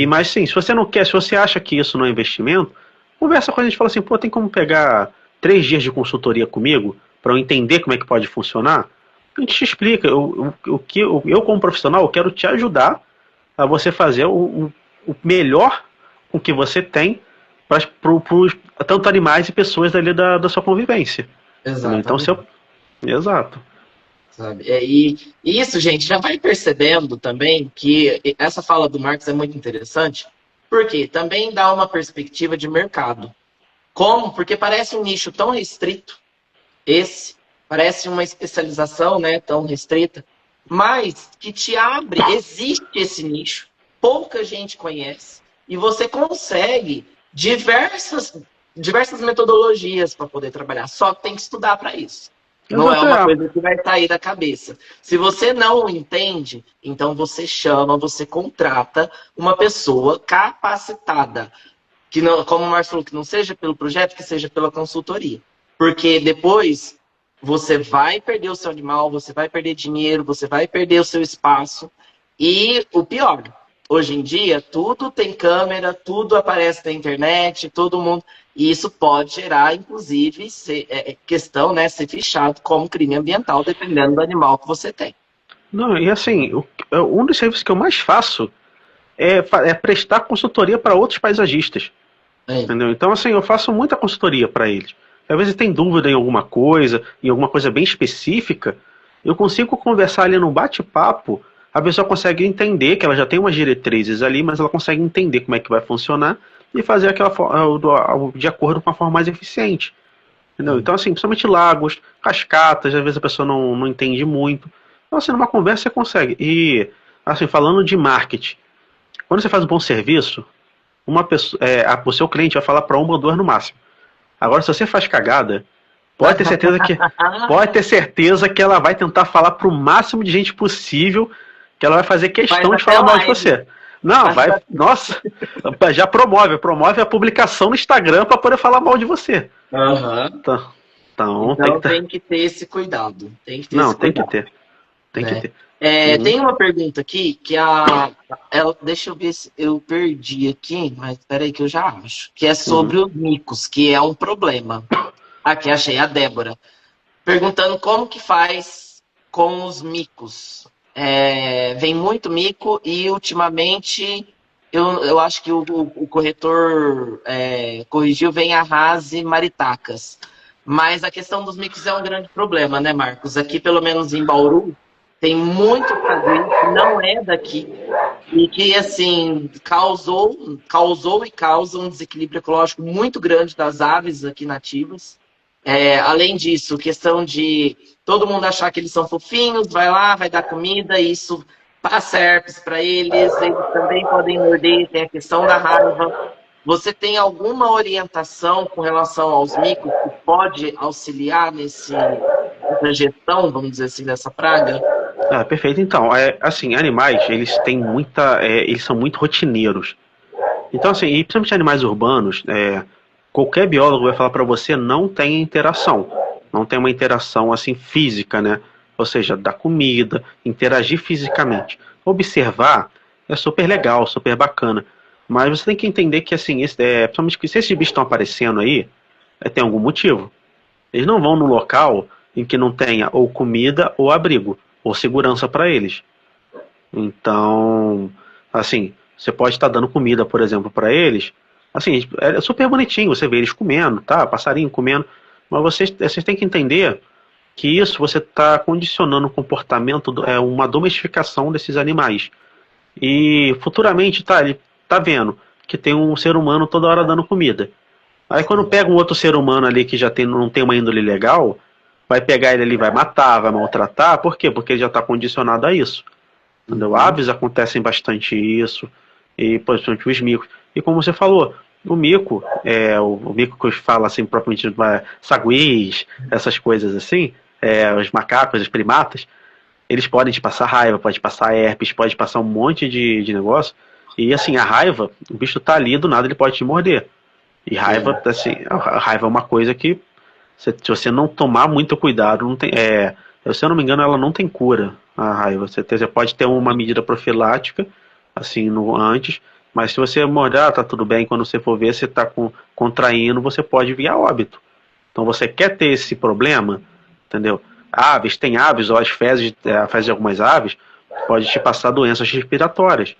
Mas sim, se você não quer, se você acha que isso não é investimento, conversa com a gente, fala assim, pô, tem como pegar 3 dias de consultoria comigo para eu entender como é que pode funcionar? A gente te explica. Eu como profissional, eu quero te ajudar a você fazer o melhor com que você tem para tanto animais e pessoas ali da sua convivência. Exatamente. Então, exato. Sabe? E isso, gente, já vai percebendo também que essa fala do Marcos é muito interessante, porque também dá uma perspectiva de mercado. Como? Porque parece um nicho tão restrito, parece uma especialização, né, tão restrita, mas que te abre, existe esse nicho, pouca gente conhece, e você consegue diversas metodologias para poder trabalhar, só que tem que estudar para isso. Não é uma coisa que vai sair da cabeça. Se você não entende, então você contrata uma pessoa capacitada. Que não, como o Marcos falou, que não seja pelo projeto, que seja pela consultoria. Porque depois você vai perder o seu animal, você vai perder dinheiro, você vai perder o seu espaço. E o pior, hoje em dia, tudo tem câmera, tudo aparece na internet, todo mundo... E isso pode gerar, inclusive, questão, né, ser fichado como crime ambiental, dependendo do animal que você tem. Não, e assim, um dos serviços que eu mais faço é prestar consultoria para outros paisagistas. Entendeu? Então, assim, eu faço muita consultoria para eles. Às vezes tem dúvida em alguma coisa bem específica, eu consigo conversar ali num bate-papo, a pessoa consegue entender que ela já tem umas diretrizes ali, mas ela consegue entender como é que vai funcionar e fazer aquela de acordo com uma forma mais eficiente. Entendeu? Então, assim, principalmente lagos, cascatas, às vezes a pessoa não entende muito. Então, assim, numa conversa você consegue. E, assim, falando de marketing, quando você faz um bom serviço, o seu cliente vai falar para 1 ou 2 no máximo. Agora, se você faz cagada, pode ter certeza que ela vai tentar falar para o máximo de gente possível, que ela vai fazer questão de falar mal de você. Não, nossa, já promove a publicação no Instagram para poder falar mal de você. Uhum. Então tem que ter esse cuidado. Tem que ter. Tem uma pergunta aqui que deixa eu ver se eu perdi aqui, mas peraí que eu já acho. Que é sobre os micos, que é um problema. Aqui achei a Débora. Perguntando como que faz com os micos. Vem muito mico e ultimamente eu acho que o corretor corrigiu, vem a Rase Maritacas. Mas a questão dos micos é um grande problema, né, Marcos? Aqui, pelo menos em Bauru, tem muito cajuíno que não é daqui e que, assim, causou e causa um desequilíbrio ecológico muito grande das aves aqui nativas. Além disso, questão de todo mundo achar que eles são fofinhos, vai lá, vai dar comida, e isso passa herpes para eles também podem morder, tem a questão da raiva. Você tem alguma orientação com relação aos micos que pode auxiliar nessa gestão, vamos dizer assim, dessa praga? Perfeito. Então, assim, animais, eles têm eles são muito rotineiros. Então, assim, e principalmente animais urbanos, qualquer biólogo vai falar para você, não tem interação. Não tem uma interação, assim, física, né? Ou seja, dar comida, interagir fisicamente. Observar é super legal, super bacana. Mas você tem que entender que, assim, principalmente que se esses bichos estão aparecendo aí, tem algum motivo. Eles não vão num local em que não tenha ou comida ou abrigo, ou segurança para eles. Então, assim, você pode estar dando comida, por exemplo, para eles. Assim, é super bonitinho você vê eles comendo, tá? Passarinho comendo. Mas vocês têm que entender que isso você está condicionando o comportamento, uma domesticação desses animais. E futuramente, tá, ele tá vendo que tem um ser humano toda hora dando comida. Aí quando pega um outro ser humano ali que não tem uma índole legal, vai pegar ele ali, vai matar, vai maltratar. Por quê? Porque ele já está condicionado a isso. Entendeu? Aves acontecem bastante isso, e principalmente os micos. E como você falou, o mico, o mico que eu falo assim, propriamente saguis, essas coisas assim, os macacos, os primatas, eles podem te passar raiva, pode passar herpes, pode passar um monte de negócio. E assim, a raiva, o bicho tá ali, do nada ele pode te morder. E raiva, assim, a raiva é uma coisa que, se você não tomar muito cuidado, não tem. Se eu não me engano, ela não tem cura, a raiva. Você pode ter uma medida profilática, assim, antes, mas se você morder, tá tudo bem, quando você for ver, você tá contraindo, você pode vir a óbito. Então você quer ter esse problema, entendeu? Tem aves, ou as fezes de algumas aves, pode te passar doenças respiratórias.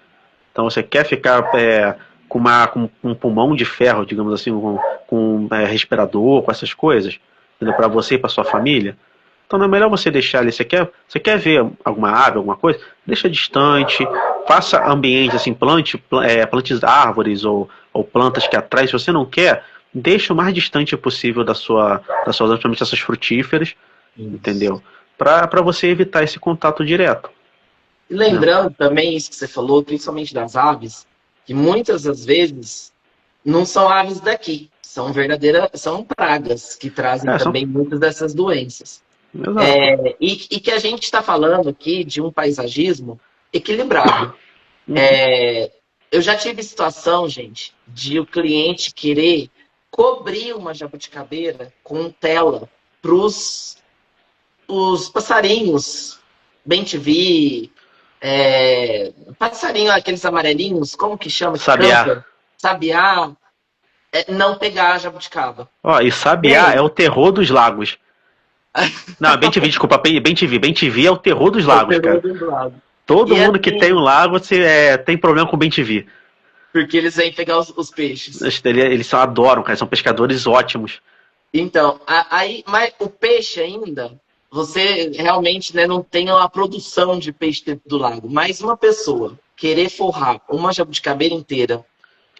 Então você quer ficar com um pulmão de ferro, digamos assim, com respirador, com essas coisas, para você e para sua família. Então não é melhor você deixar ali. Você quer ver alguma ave, alguma coisa? Deixa distante, faça ambiente assim, plante árvores ou plantas que atraem. Se você não quer, deixa o mais distante possível das suas, principalmente essas frutíferas, entendeu? Para você evitar esse contato direto. E lembrando também isso que você falou, principalmente das aves, que muitas das vezes não são aves daqui, são pragas que trazem também muitas dessas doenças. E que a gente está falando aqui de um paisagismo equilibrado. Eu já tive situação, gente, de o cliente querer cobrir uma jabuticabeira com tela para os passarinhos, bem-te-vi, passarinho, aqueles amarelinhos, como que chama? Sabiá, não pegar a jabuticaba. E sabiá é o terror dos lagos. Não, bem-te-vi, desculpa, bem-te-vi é o terror dos lagos, cara. Todo mundo que tem um lago tem problema com bem-te-vi. Porque eles vêm pegar os peixes. Eles adoram, cara, são pescadores ótimos. Então, mas o peixe ainda, você realmente não tem uma produção de peixe dentro do lago. Mas uma pessoa querer forrar uma jabuticabeira inteira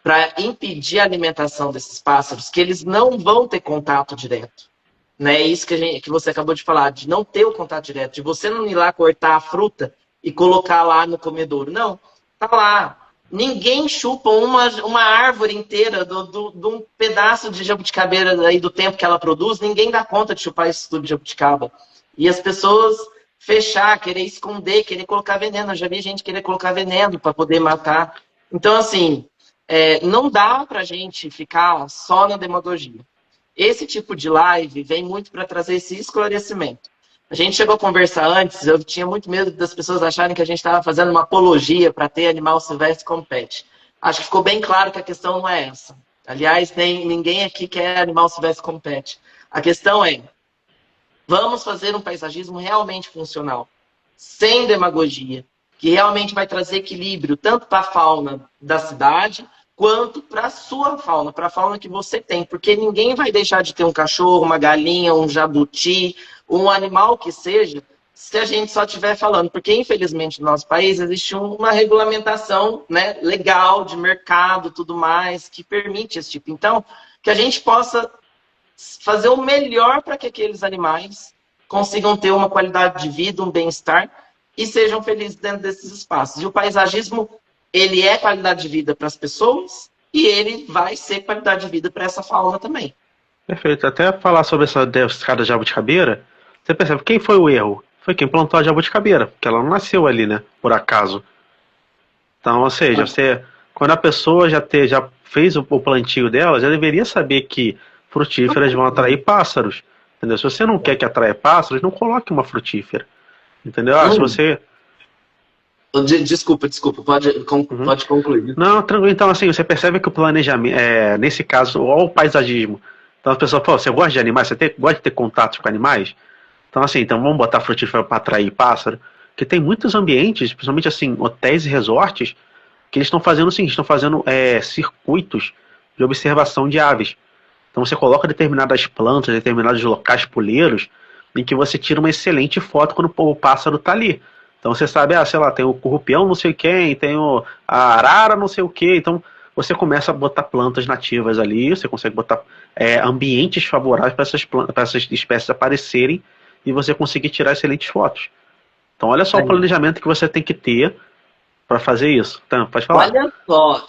para impedir a alimentação desses pássaros, que eles não vão ter contato direto. É isso que você acabou de falar, de não ter o contato direto, de você não ir lá cortar a fruta e colocar lá no comedouro. Não, tá lá. Ninguém chupa uma árvore inteira de um pedaço de jabuticabeira aí do tempo que ela produz, ninguém dá conta de chupar isso tudo de jabuticaba. E as pessoas fechar, querer esconder, querer colocar veneno. Eu já vi gente querer colocar veneno para poder matar. Então, assim, não dá pra gente ficar só na demagogia. Esse tipo de live vem muito para trazer esse esclarecimento. A gente chegou a conversar antes, eu tinha muito medo das pessoas acharem que a gente estava fazendo uma apologia para ter animal silvestre como pet. Acho que ficou bem claro que a questão não é essa. Aliás, ninguém aqui quer animal silvestre como pet. A questão é, vamos fazer um paisagismo realmente funcional, sem demagogia, que realmente vai trazer equilíbrio tanto para a fauna da cidade, quanto para a sua fauna, para a fauna que você tem. Porque ninguém vai deixar de ter um cachorro, uma galinha, um jabuti, um animal que seja, se a gente só estiver falando. Porque, infelizmente, no nosso país existe uma regulamentação legal, de mercado, tudo mais, que permite esse tipo. Então, que a gente possa fazer o melhor para que aqueles animais consigam ter uma qualidade de vida, um bem-estar e sejam felizes dentro desses espaços. E o paisagismo, ele é qualidade de vida para as pessoas e ele vai ser qualidade de vida para essa fauna também. Perfeito. Até falar sobre essa escada de jabuticabeira, você percebe quem foi o erro? Foi quem plantou a jabuticabeira, porque ela não nasceu ali, por acaso. Então, ou seja, quando a pessoa já fez o plantio dela, já deveria saber que frutíferas vão atrair pássaros. Entendeu? Se você não quer que atraia pássaros, não coloque uma frutífera. Entendeu? Se você... Desculpa, Uhum. pode concluir. Não, tranquilo. Então, assim, você percebe que o planejamento, nesse caso, ou o paisagismo. Então, as pessoas, pô, você gosta de animais? Gosta de ter contatos com animais? Então, assim, então vamos botar frutífero para atrair pássaro. Que tem muitos ambientes, principalmente assim, hotéis e resorts, que eles estão fazendo o seguinte, estão fazendo circuitos de observação de aves. Então você coloca determinadas plantas, determinados locais puleiros, em que você tira uma excelente foto quando o pássaro está ali. Então você sabe, sei lá, tem o currupião não sei quem, tem a arara não sei o que. Então você começa a botar plantas nativas ali, você consegue botar ambientes favoráveis para essas espécies aparecerem e você conseguir tirar excelentes fotos. Então olha só o planejamento que você tem que ter para fazer isso. Então, pode falar. Olha só,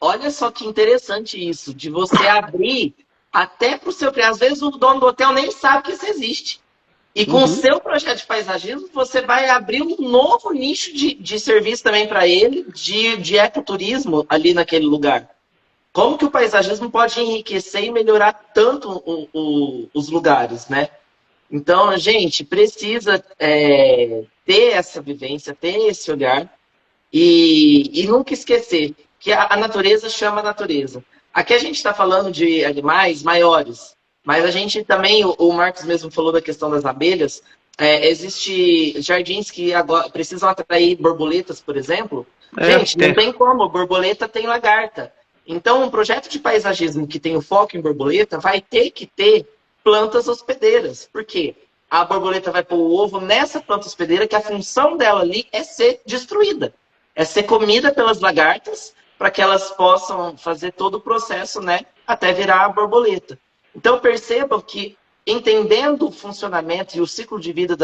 olha só que interessante isso, de você abrir até para o seu cliente. Às vezes o dono do hotel nem sabe que isso existe. E com o seu projeto de paisagismo, você vai abrir um novo nicho de serviço também para ele, de ecoturismo ali naquele lugar. Como que o paisagismo pode enriquecer e melhorar tanto os lugares, né? Então, gente, precisa ter essa vivência, ter esse olhar e nunca esquecer que a natureza chama a natureza. Aqui a gente está falando de animais maiores, mas a gente também, o Marcos mesmo falou da questão das abelhas, existe jardins que agora precisam atrair borboletas, por exemplo. Gente, não tem como, borboleta tem lagarta. Então, um projeto de paisagismo que tem o foco em borboleta vai ter que ter plantas hospedeiras. Por quê? A borboleta vai pôr o ovo nessa planta hospedeira que a função dela ali é ser destruída. É ser comida pelas lagartas para que elas possam fazer todo o processo, né, até virar a borboleta. Então percebam que, entendendo o funcionamento e o ciclo de vida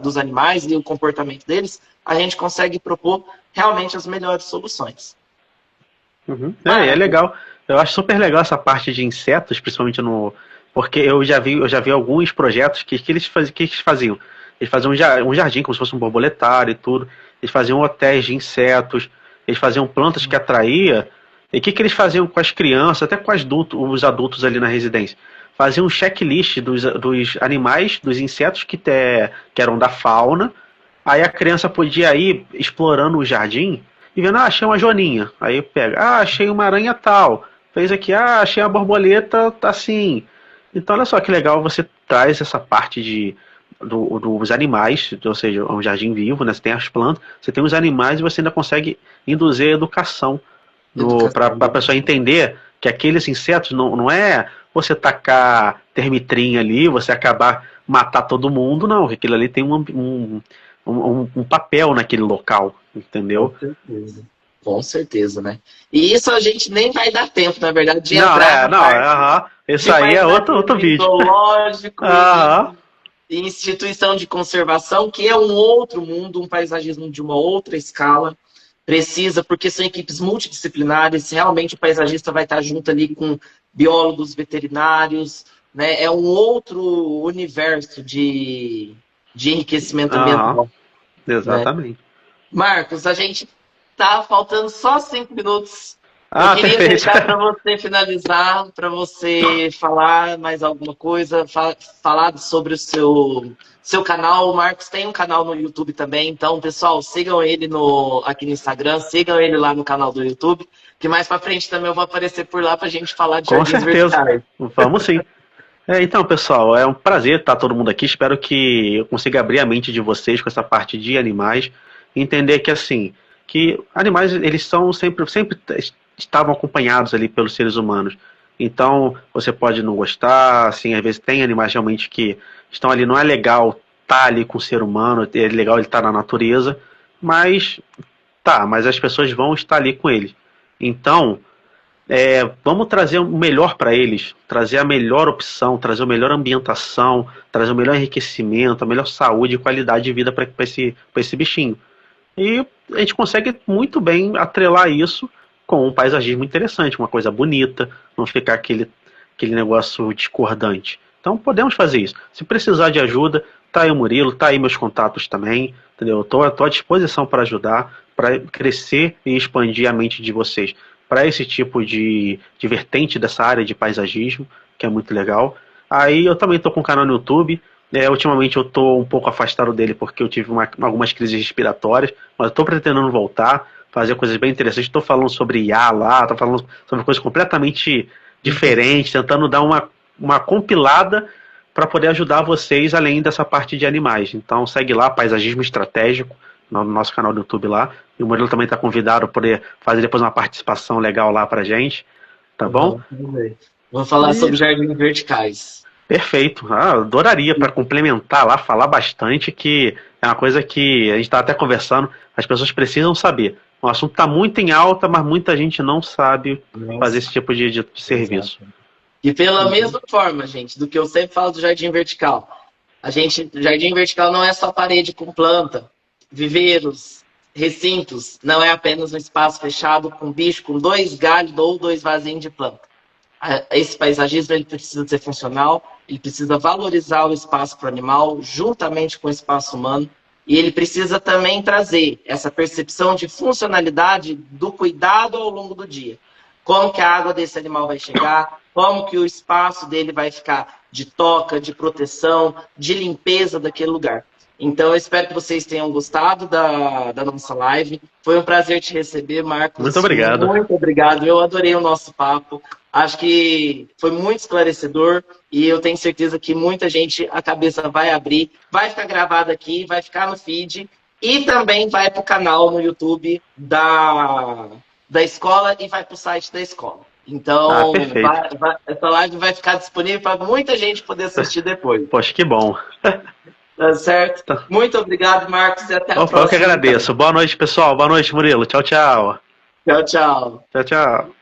dos animais e o comportamento deles, a gente consegue propor realmente as melhores soluções. Uhum. É legal. Eu acho super legal essa parte de insetos, principalmente porque eu já vi alguns projetos que eles faziam. Eles faziam um jardim como se fosse um borboletário e tudo. Eles faziam hotéis de insetos. Eles faziam plantas que atraía. E o que eles faziam com as crianças, até com os adultos ali na residência? Faziam um checklist dos animais, dos insetos que eram da fauna. Aí a criança podia ir explorando o jardim e vendo, achei uma joaninha. Aí pega, achei uma aranha tal. Fez aqui, achei uma borboleta assim. Então olha só que legal, você traz essa parte dos animais, ou seja, é um jardim vivo, né? Você tem as plantas, você tem os animais e você ainda consegue induzir a educação para a pessoa entender que aqueles insetos não é você tacar termitrinha ali, você acabar matar todo mundo, não. Aquilo ali tem um papel naquele local, entendeu? Com certeza. Com certeza, né? E isso a gente nem vai dar tempo, na verdade, de Não, entrar isso aí é outro vídeo. Zoológico, instituição de conservação, que é um outro mundo, um paisagismo de uma outra escala. Precisa, porque são equipes multidisciplinares, realmente o paisagista vai estar junto ali com biólogos, veterinários, né? É um outro universo de enriquecimento ambiental. Exatamente. Né? Marcos, a gente tá faltando só 5 minutos. Eu queria perfeito. deixar para você finalizar, para você falar mais alguma coisa, falar sobre o seu canal. O Marcos tem um canal no YouTube também, então, pessoal, sigam ele aqui no Instagram, sigam ele lá no canal do YouTube, que mais para frente também eu vou aparecer por lá para a gente falar de Com jardins certeza. verticais. Vamos sim. Então, pessoal, é um prazer estar todo mundo aqui. Espero que eu consiga abrir a mente de vocês com essa parte de animais. Entender que, assim, que animais, eles sempre estavam acompanhados ali pelos seres humanos. Então, você pode não gostar, assim, às vezes tem animais realmente que estão ali, não é legal estar ali com o ser humano, é legal ele estar na natureza, mas as pessoas vão estar ali com ele. Então, vamos trazer o melhor para eles, trazer a melhor opção, trazer a melhor ambientação, trazer o melhor enriquecimento, a melhor saúde e qualidade de vida para esse bichinho. E a gente consegue muito bem atrelar isso com um paisagismo interessante, uma coisa bonita, não ficar aquele negócio discordante. Então podemos fazer isso. Se precisar de ajuda, tá aí o Murilo, tá aí meus contatos também, entendeu? Eu tô à disposição para ajudar, para crescer e expandir a mente de vocês para esse tipo de vertente dessa área de paisagismo, que é muito legal. Aí eu também tô com um canal no YouTube, Ultimamente eu tô um pouco afastado dele porque eu tive algumas crises respiratórias, mas eu tô pretendendo voltar, fazer coisas bem interessantes. Estou falando sobre IA lá, tô falando sobre coisas completamente diferentes, tentando dar uma compilada para poder ajudar vocês além dessa parte de animais. Então segue lá, Paisagismo Estratégico, no nosso canal do YouTube lá. E o Murilo também está convidado para poder fazer depois uma participação legal lá pra gente. Tá bom? Vou falar sobre jardins verticais. Perfeito. Adoraria para complementar lá, falar bastante, que é uma coisa que a gente está até conversando, as pessoas precisam saber. O assunto está muito em alta, mas muita gente não sabe fazer esse tipo de serviço. E pela mesma forma, gente, do que eu sempre falo do jardim vertical. Jardim vertical não é só parede com planta, viveiros, recintos. Não é apenas um espaço fechado com bicho, com 2 galhos ou 2 vasinhos de planta. Esse paisagismo ele precisa ser funcional, ele precisa valorizar o espaço para o animal, juntamente com o espaço humano, e ele precisa também trazer essa percepção de funcionalidade do cuidado ao longo do dia. Como que a água desse animal vai chegar, como que o espaço dele vai ficar de toca, de proteção, de limpeza daquele lugar. Então, eu espero que vocês tenham gostado da nossa live. Foi um prazer te receber, Marcos. Muito obrigado. Muito obrigado. Eu adorei o nosso papo. Acho que foi muito esclarecedor e eu tenho certeza que muita gente, a cabeça vai abrir, vai ficar gravado aqui, vai ficar no feed e também vai para o canal no YouTube da escola e vai para o site da escola. Então, essa live vai ficar disponível para muita gente poder assistir depois. Poxa, que bom. Tá certo? Muito obrigado, Marcos, e até a próxima. Eu que agradeço. Boa noite, pessoal. Boa noite, Murilo. Tchau, tchau. Tchau, tchau. Tchau, tchau.